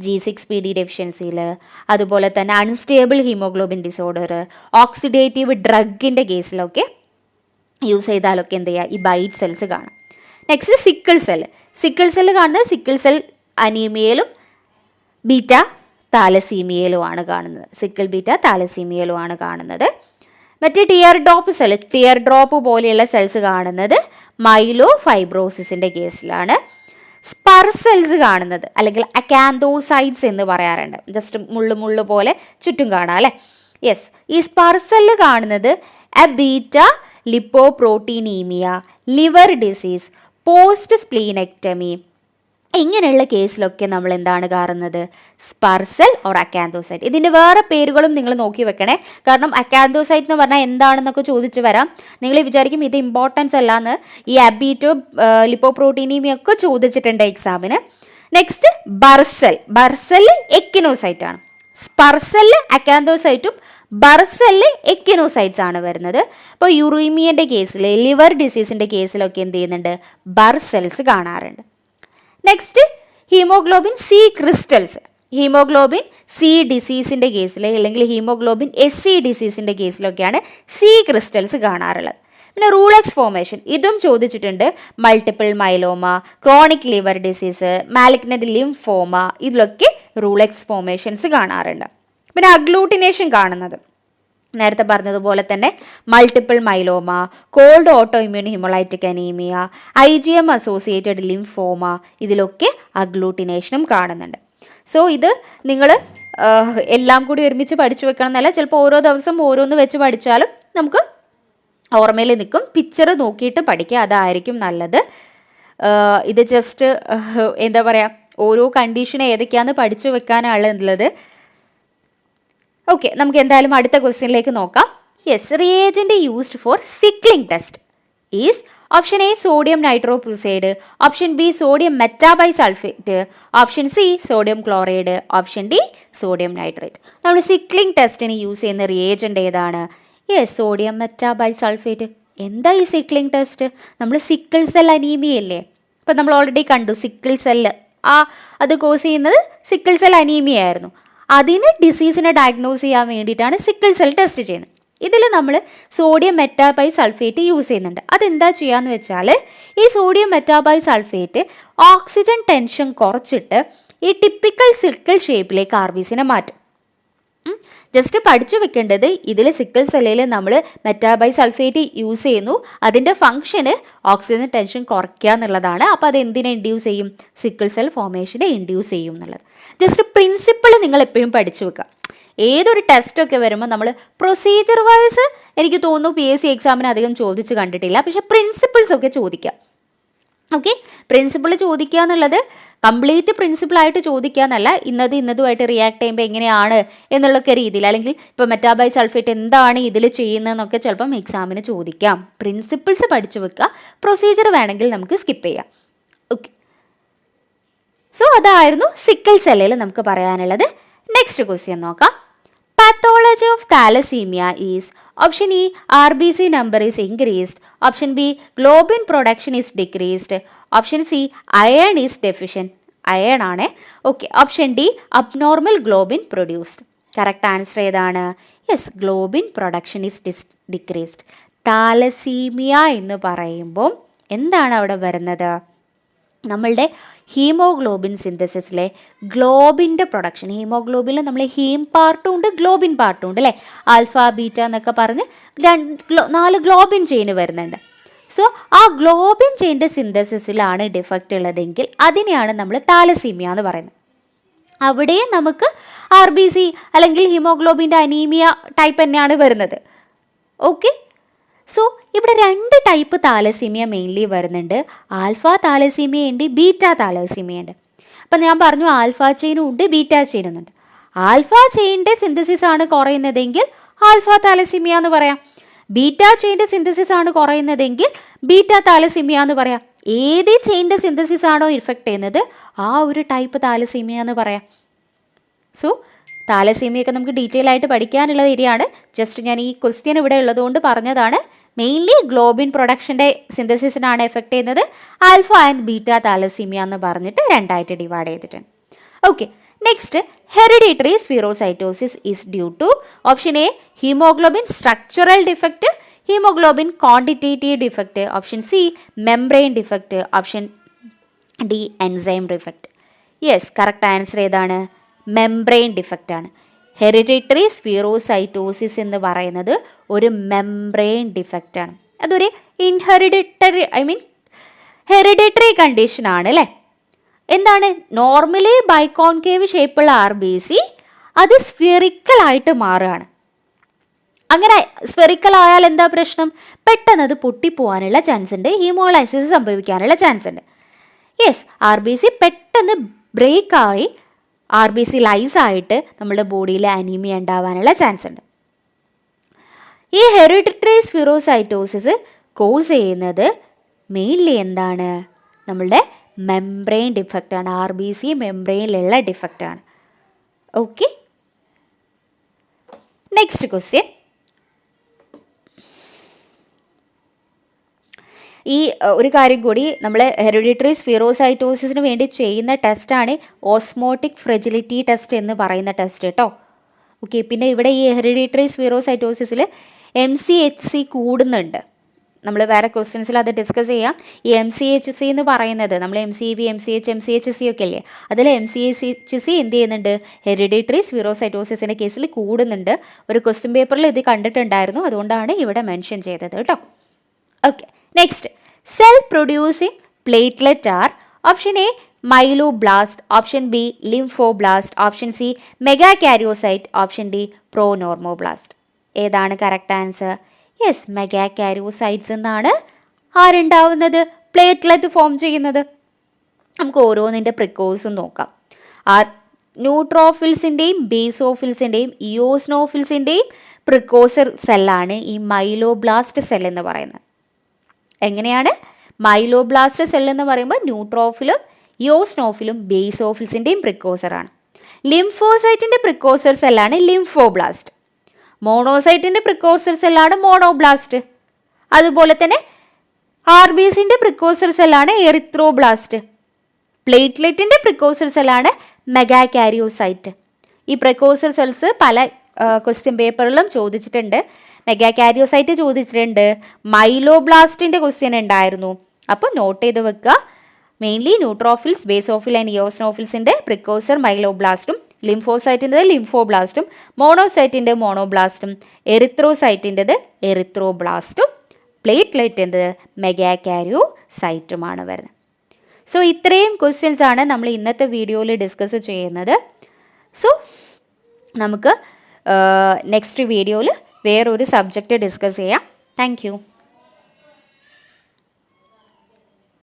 G6PD ഡെഫിഷ്യൻസിയിൽ, അതുപോലെ തന്നെ അൺസ്റ്റേബിൾ ഹീമോഗ്ലോബിൻ ഡിസോർഡർ, ഓക്സിഡേറ്റീവ് ഡ്രഗിൻ്റെ കേസിലൊക്കെ യൂസ് ചെയ്താലൊക്കെ എന്ത് ചെയ്യുക, ഈ ബൈറ്റ് സെൽസ് കാണാം. നെക്സ്റ്റ് സിക്കിൾ സെല്ല് കാണുന്നത് സിക്കിൾ സെൽ അനീമിയയിലും ബീറ്റ താലസീമിയയിലുമാണ് കാണുന്നത്. മറ്റേ ടിയർ ഡ്രോപ്പ് പോലെയുള്ള സെൽസ് കാണുന്നത് മൈലോ ഫൈബ്രോസിസിൻ്റെ കേസിലാണ്. സ്പർ സെൽസ് കാണുന്നത് അല്ലെങ്കിൽ അക്കാന്തോസൈറ്റ്സ് എന്ന് പറയാറുണ്ട്, ജസ്റ്റ് മുള്ളു പോലെ ചുറ്റും കാണാം അല്ലേ. ഈ സ്പർ സെല്ല് കാണുന്നത് ബീറ്റ ലിപ്പോപ്രോട്ടീനീമിയ, ലിവർ ഡിസീസ്, പോസ്റ്റ് സ്പ്ലീനെക്ടമി ഇങ്ങനെയുള്ള കേസിലൊക്കെ നമ്മൾ എന്താണ് കാണുന്നത്, സ്പർ സെൽ ഓർ അക്കാന്തോസൈറ്റ്. ഇതിൻ്റെ വേറെ പേരുകളും നിങ്ങൾ നോക്കി വെക്കണേ, കാരണം അക്കാന്തോസൈറ്റ് എന്ന് പറഞ്ഞാൽ എന്താണെന്നൊക്കെ ചോദിച്ചു വരാം. നിങ്ങൾ വിചാരിക്കും ഇത് ഇമ്പോർട്ടൻസ് അല്ലാന്ന്, ഈ അബീറ്റോ ലിപ്പോപ്രോട്ടീനീമിയൊക്കെ ചോദിച്ചിട്ടുണ്ട് എക്സാമിന്. നെക്സ്റ്റ് ബർസെല്ല് എക്കിനോസൈറ്റ് ആണ്. സ്പർ സെല്ല് അക്കാന്തോസൈറ്റും ബർസെല്ല് എക്കിനോസൈറ്റ്സ് ആണ് വരുന്നത്. അപ്പോൾ യുറീമിയൻ്റെ കേസിൽ, ലിവർ ഡിസീസിൻ്റെ കേസിലൊക്കെ എന്ത് ചെയ്യുന്നുണ്ട്, ബർ സെൽസ് കാണാറുണ്ട്. Next haemoglobin C crystals. Haemoglobin C ഡിസീസിൻ്റെ കേസിൽ അല്ലെങ്കിൽ ഹീമോഗ്ലോബിൻ SC ഡിസീസിൻ്റെ കേസിലൊക്കെയാണ് C ക്രിസ്റ്റൽസ് കാണാറുള്ളത്. പിന്നെ റൂളക്സ് ഫോർമേഷൻ ഇതും ചോദിച്ചിട്ടുണ്ട്. Multiple myeloma, chronic liver disease, malignant lymphoma ഇതിലൊക്കെ റൂളക്സ് ഫോർമേഷൻസ് കാണാറുണ്ട്. പിന്നെ അഗ്ലൂട്ടിനേഷൻ കാണുന്നത് നേരത്തെ പറഞ്ഞതുപോലെ തന്നെ multiple myeloma, cold autoimmune haemolytic anaemia, IgM associated lymphoma ഇതിലൊക്കെ അഗ്ലൂട്ടിനേഷനും കാണുന്നുണ്ട്. സോ ഇത് നിങ്ങൾ എല്ലാം കൂടി ഒരുമിച്ച് പഠിച്ചു വെക്കണം എന്നല്ല, ചിലപ്പോൾ ഓരോ ദിവസം ഓരോന്ന് വെച്ച് പഠിച്ചാലും നമുക്ക് ഓർമ്മയിൽ നിൽക്കും. പിക്ചർ നോക്കിയിട്ട് പഠിക്കുക, അതായിരിക്കും നല്ലത്. ഇത് ജസ്റ്റ് എന്താ പറയുക, ഓരോ കണ്ടീഷൻ ഏതൊക്കെയാണെന്ന് പഠിച്ചു വെക്കാനാണ് ഉള്ളത്. ഓക്കെ, നമുക്ക് എന്തായാലും അടുത്ത ക്വസ്റ്റ്യനിലേക്ക് നോക്കാം. Yes, reagent used for sickling test is option A sodium nitroprusside, option B sodium metabisulphite, option C sodium chloride, option D sodium nitrate. നമ്മൾ സിക്ലിംഗ് ടെസ്റ്റിന് യൂസ് ചെയ്യുന്ന റിയേജൻറ്റ് ഏതാണ്? Yes, sodium metabisulphite. എന്താ ഈ സിക്ലിംഗ് ടെസ്റ്റ്? നമ്മൾ സിക്കിൾ സെൽ അനീമിയ അല്ലേ, ഇപ്പം നമ്മൾ ഓൾറെഡി കണ്ടു സിക്കിൾ സെല്ല് അത് കോസ് ചെയ്യുന്നത് സിക്കിൾ സെൽ അനീമിയ ആയിരുന്നു. അതിന് ഡിസീസിനെ ഡയഗ്നോസ് ചെയ്യാൻ വേണ്ടിയിട്ടാണ് സിക്കിൾ സെൽ ടെസ്റ്റ് ചെയ്യുന്നത്. ഇതിൽ നമ്മൾ സോഡിയം മെറ്റാബൈസൾഫേറ്റ് യൂസ് ചെയ്യുന്നുണ്ട്. അതെന്താ ചെയ്യാന്ന് വെച്ചാൽ ഈ സോഡിയം മെറ്റാബൈസൾഫേറ്റ് ഓക്സിജൻ ടെൻഷൻ കുറച്ചിട്ട് ഈ ടിപ്പിക്കൽ സിക്കിൾ ഷേപ്പിലേക്ക് RBCനെ മാറ്റും. ജസ്റ്റ് പഠിച്ചു വെക്കേണ്ടത്, ഇതിൽ സിക്കിൾ സെല്ലിൽ നമ്മൾ മെറ്റാബൈസൾഫേറ്റ് യൂസ് ചെയ്യുന്നു, അതിൻ്റെ ഫംഗ്ഷന് ഓക്സിജൻ ടെൻഷൻ കുറയ്ക്കുക എന്നുള്ളതാണ്. അപ്പോൾ അത് എന്തിനെ ഇൻഡ്യൂസ് ചെയ്യും? സിക്കിൾ സെൽ ഫോർമേഷനെ ഇൻഡ്യൂസ് ചെയ്യും എന്നുള്ളത്. ജസ്റ്റ് പ്രിൻസിപ്പിൾ നിങ്ങൾ എപ്പോഴും പഠിച്ചു വെക്കുക. ഏതൊരു ടെസ്റ്റൊക്കെ വരുമ്പോൾ നമ്മൾ പ്രൊസീജിയർ വൈസ് എനിക്ക് തോന്നുന്നു PSC എക്സാമിന് അധികം ചോദിച്ച് കണ്ടിട്ടില്ല, പക്ഷേ പ്രിൻസിപ്പിൾസ് ഒക്കെ ചോദിക്കാം. ഓക്കെ, പ്രിൻസിപ്പിൾ ചോദിക്കുക എന്നുള്ളത് കംപ്ലീറ്റ് പ്രിൻസിപ്പിളായിട്ട് ചോദിക്കുക എന്നല്ല, ഇന്നതുമായിട്ട് റിയാക്ട് ചെയ്യുമ്പോൾ എങ്ങനെയാണ് എന്നുള്ളൊക്കെ രീതിയിൽ, അല്ലെങ്കിൽ ഇപ്പോൾ മെറ്റാബൈസൾഫേറ്റ് എന്താണ് ഇതിൽ ചെയ്യുന്നതെന്നൊക്കെ ചിലപ്പം എക്സാമിന് ചോദിക്കാം. പ്രിൻസിപ്പിൾസ് പഠിച്ചു വെക്കുക, പ്രൊസീജിയർ വേണമെങ്കിൽ നമുക്ക് സ്കിപ്പ് ചെയ്യാം. ഓക്കെ, സോ അതായിരുന്നു സിക്കിൾ സെല്ലിൽ നമുക്ക് പറയാനുള്ളത്. നെക്സ്റ്റ് ക്വസ്റ്റ്യൻ നോക്കാം. Pathology of thalassaemia is option E RBC number is increased, option B globin production is decreased, option C iron is deficient. Iron ആണ്. Okay, option D abnormal globin produced. Correct answer ഏതാണ്? Yes, globin production is decreased. Thalassaemia എന്ന് പറയുമ്പോൾ എന്താണ് അവിടെ വരുന്നത്? നമ്മളുടെ ഹീമോഗ്ലോബിൻ സിന്തസിസിലെ ഗ്ലോബിൻ്റെ പ്രൊഡക്ഷൻ, ഹീമോഗ്ലോബിനിൽ നമ്മൾ ഹീം പാർട്ടും ഉണ്ട് ഗ്ലോബിൻ പാർട്ടും ഉണ്ട് അല്ലേ, ആൽഫ ബീറ്റ എന്നൊക്കെ പറഞ്ഞ് 4 ഗ്ലോബിൻ ചെയിൻ വരുന്നുണ്ട്. സോ ആ ഗ്ലോബിൻ ചെയിൻ്റെ സിന്തസിസിലാണ് ഡിഫക്റ്റ് ഉള്ളതെങ്കിൽ അതിനെയാണ് നമ്മൾ താലസീമിയ എന്ന് പറയുന്നത്. അവിടെയും നമുക്ക് RBC അല്ലെങ്കിൽ ഹീമോഗ്ലോബിൻ്റെ അനീമിയ ടൈപ്പ് തന്നെയാണ് വരുന്നത്. ഓക്കെ, സോ ഇവിടെ 2 ടൈപ്പ് താലസീമിയ മെയിൻലി വരുന്നുണ്ട്. ആൽഫ താലസീമിയ ഉണ്ട്, ബീറ്റ താലസീമിയ ഉണ്ട്. അപ്പം ഞാൻ പറഞ്ഞു ആൽഫ ചെയിനും ഉണ്ട്, ബീറ്റ ചെയിനും ഉണ്ട്. ആൽഫ ചെയിൻ്റെ സിന്തസിസ് ആണ് കുറയുന്നതെങ്കിൽ ആൽഫ താലസീമിയ എന്ന് പറയാം. ബീറ്റ ചെയിൻ്റെ സിന്തസിസ് ആണ് കുറയുന്നതെങ്കിൽ ബീറ്റ താലസീമിയ എന്ന് പറയാം. ഏത് ചെയിൻ്റെ സിന്തസിസ് ആണോ ഇഫക്റ്റ് ചെയ്യുന്നത് ആ ഒരു ടൈപ്പ് താലസീമിയ എന്ന് പറയാം. സോ താലസീമിയൊക്കെ നമുക്ക് ഡീറ്റെയിൽ ആയിട്ട് പഠിക്കാനുള്ള ഏരിയയാണ്. ജസ്റ്റ് ഞാൻ ഈ ക്വസ്റ്റ്യൻ ഇവിടെ ഉള്ളതുകൊണ്ട് പറഞ്ഞതാണ്. മെയിൻലി ഗ്ലോബിൻ പ്രൊഡക്ഷൻ്റെ സിന്തസിസിനാണ് എഫക്റ്റ് ചെയ്യുന്നത്. ആൽഫ ആൻഡ് ബീറ്റ താലസീമിയ എന്ന് പറഞ്ഞിട്ട് 2ആയിട്ട് ഡിവൈഡ് ചെയ്തിട്ടുണ്ട്. Okay, next hereditary spherocytosis is due to option A haemoglobin structural defect, haemoglobin quantitative defect, option C membrane defect, option D enzyme defect. Yes, correct answer ഏതാണ്? മെംബ്രെയിൻ ഡിഫക്റ്റ് ആണ്. ഹെറിഡിറ്ററി സ്ഫീറോസൈറ്റോസിസ് എന്ന് പറയുന്നത് ഒരു മെംബ്രെയിൻ ഡിഫക്റ്റ് ആണ്. അതൊരു ഹെറിഡിറ്ററി കണ്ടീഷൻ ആണ് അല്ലേ. എന്താണ്? നോർമലി ബൈകോൺകേവ് ഷേപ്പുള്ള RBC അത് സ്ഫിറിക്കലായിട്ട് മാറുകയാണ്. അങ്ങനെ സ്ഫെറിക്കൽ ആയാൽ എന്താ പ്രശ്നം? പെട്ടെന്ന് അത് പൊട്ടിപ്പോവാനുള്ള ചാൻസ് ഉണ്ട്, ഹീമോളൈസിസ് സംഭവിക്കാനുള്ള ചാൻസ് ഉണ്ട്. യെസ്, RBC പെട്ടെന്ന് ബ്രേക്കായി RBC ലൈസ് ആയിട്ട് നമ്മുടെ ബോഡിയിൽ അനീമിയ ഉണ്ടാവാനുള്ള ചാൻസ് ഉണ്ട്. ഈ ഹെറിഡിറ്ററി സ്ഫീറോസൈറ്റോസിസ് കോസ് ചെയ്യുന്നത് മെയിൻലി എന്താണ്? നമ്മളുടെ മെംബ്രെയിൻ ഡിഫക്റ്റ് ആണ്. RBC മെംബ്രെയിനിലുള്ള ഡിഫക്റ്റ് ആണ്. Okay, next question. ഈ ഒരു കാര്യം കൂടി, നമ്മൾ ഹെറിഡിറ്ററി സ്പിറോസൈറ്റോസിസിന് വേണ്ടി ചെയ്യുന്ന ടെസ്റ്റാണ് ഓസ്മോട്ടിക് ഫ്രെജിലിറ്റി ടെസ്റ്റ് എന്ന് പറയുന്ന ടെസ്റ്റ് കേട്ടോ. ഓക്കെ, പിന്നെ ഇവിടെ ഈ ഹെറിഡിറ്ററി സ്പിറോസൈറ്റോസിസിൽ MCHC കൂടുന്നുണ്ട്. നമ്മൾ വേറെ ക്വസ്റ്റ്യൻസിൽ അത് ഡിസ്കസ് ചെയ്യാം. ഈ MCHC എന്ന് പറയുന്നത് നമ്മൾ MCV, MCH, MCHC ഒക്കെ അല്ലേ, അതിൽ MCHC എന്ത് ചെയ്യുന്നുണ്ട്, ഹെറിഡിറ്ററി സ്പിറോസൈറ്റോസിസിൻ്റെ കേസിൽ കൂടുന്നുണ്ട്. ഒരു ക്വസ്റ്റ്യൻ പേപ്പറിൽ ഇത് കണ്ടിട്ടുണ്ടായിരുന്നു, അതുകൊണ്ടാണ് ഇവിടെ മെൻഷൻ ചെയ്തത് കേട്ടോ. Okay, next, cell producing platelet are option A myeloblast, option B lymphoblast, option C megakaryocyte, option D pronormoblast. ഏതാണ് കറക്റ്റ് ആൻസർ? യെസ്, മെഗാകാരിയോസൈറ്റ്സ് എന്നാണ് ആരുണ്ടാവുന്നത്, പ്ലേറ്റ്ലെറ്റ് ഫോം ചെയ്യുന്നത്. നമുക്ക് ഓരോന്നിൻ്റെ പ്രിക്കോഴ്സും നോക്കാം. ആ ന്യൂട്രോഫിൽസിൻ്റെയും ബേസോഫിൽസിൻ്റെയും ഇയോസ്നോഫിൽസിൻ്റെയും പ്രിക്കോസർ സെല്ലാണ് ഈ മൈലോബ്ലാസ്റ്റ് സെൽ എന്ന് പറയുന്നത്. എങ്ങനെയാണ്? മൈലോബ്ലാസ്റ്റ് സെൽ എന്ന് പറയുമ്പോൾ ന്യൂട്രോഫിലും ഇയോസ്നോഫിലും ബേസോഫിൽസിൻ്റെയും പ്രിക്കോസറാണ്. ലിംഫോസൈറ്റിൻ്റെ പ്രിക്കോസർ സെല്ലാണ് ലിംഫോബ്ലാസ്റ്റ്. മോണോസൈറ്റിൻ്റെ പ്രിക്കോസർ സെല്ലാണ് മോണോബ്ലാസ്റ്റ്. അതുപോലെ തന്നെ RBCൻ്റെ പ്രിക്കോസർ സെല്ലാണ് എറിത്രോബ്ലാസ്റ്റ്. പ്ലേറ്റ്ലെറ്റിൻ്റെ പ്രിക്കോസർ സെല്ലാണ് മെഗാകാരിയോസൈറ്റ്. ഈ പ്രിക്കോസർ സെൽസ് പല ക്വസ്റ്റ്യൻ പേപ്പറിലും ചോദിച്ചിട്ടുണ്ട്. മെഗാകാരിയോസൈറ്റ് ചോദിച്ചിട്ടുണ്ട്, മൈലോബ്ലാസ്റ്റിൻ്റെ ക്വസ്റ്റ്യൻ ഉണ്ടായിരുന്നു. അപ്പോൾ നോട്ട് ചെയ്ത് വെക്കുക. മെയിൻലി ന്യൂട്രോഫിൽസ്, ബേസോഫിൽ ആൻഡ് ഇയോസ്നോഫിൽസിൻ്റെ പ്രിക്കോസർ മൈലോബ്ലാസ്റ്റും, ലിംഫോസൈറ്റിൻ്റെത് ലിംഫോബ്ലാസ്റ്റും, മോണോസൈറ്റിൻ്റെ മോണോബ്ലാസ്റ്റും, എറിത്രോസൈറ്റിൻ്റെത് എറിത്രോബ്ലാസ്റ്റും, പ്ലേറ്റ്ലെറ്റിൻ്റെത് മെഗാകാരിയോസൈറ്റുമാണ് വരുന്നത്. സോ ഇത്രയും ക്വസ്റ്റ്യൻസ് ആണ് നമ്മൾ ഇന്നത്തെ വീഡിയോയിൽ ഡിസ്കസ് ചെയ്യുന്നത്. സോ നമുക്ക് നെക്സ്റ്റ് വീഡിയോയിൽ വേറൊരു സബ്ജക്റ്റ് ഡിസ്കസ് ചെയ്യാം. Thank you.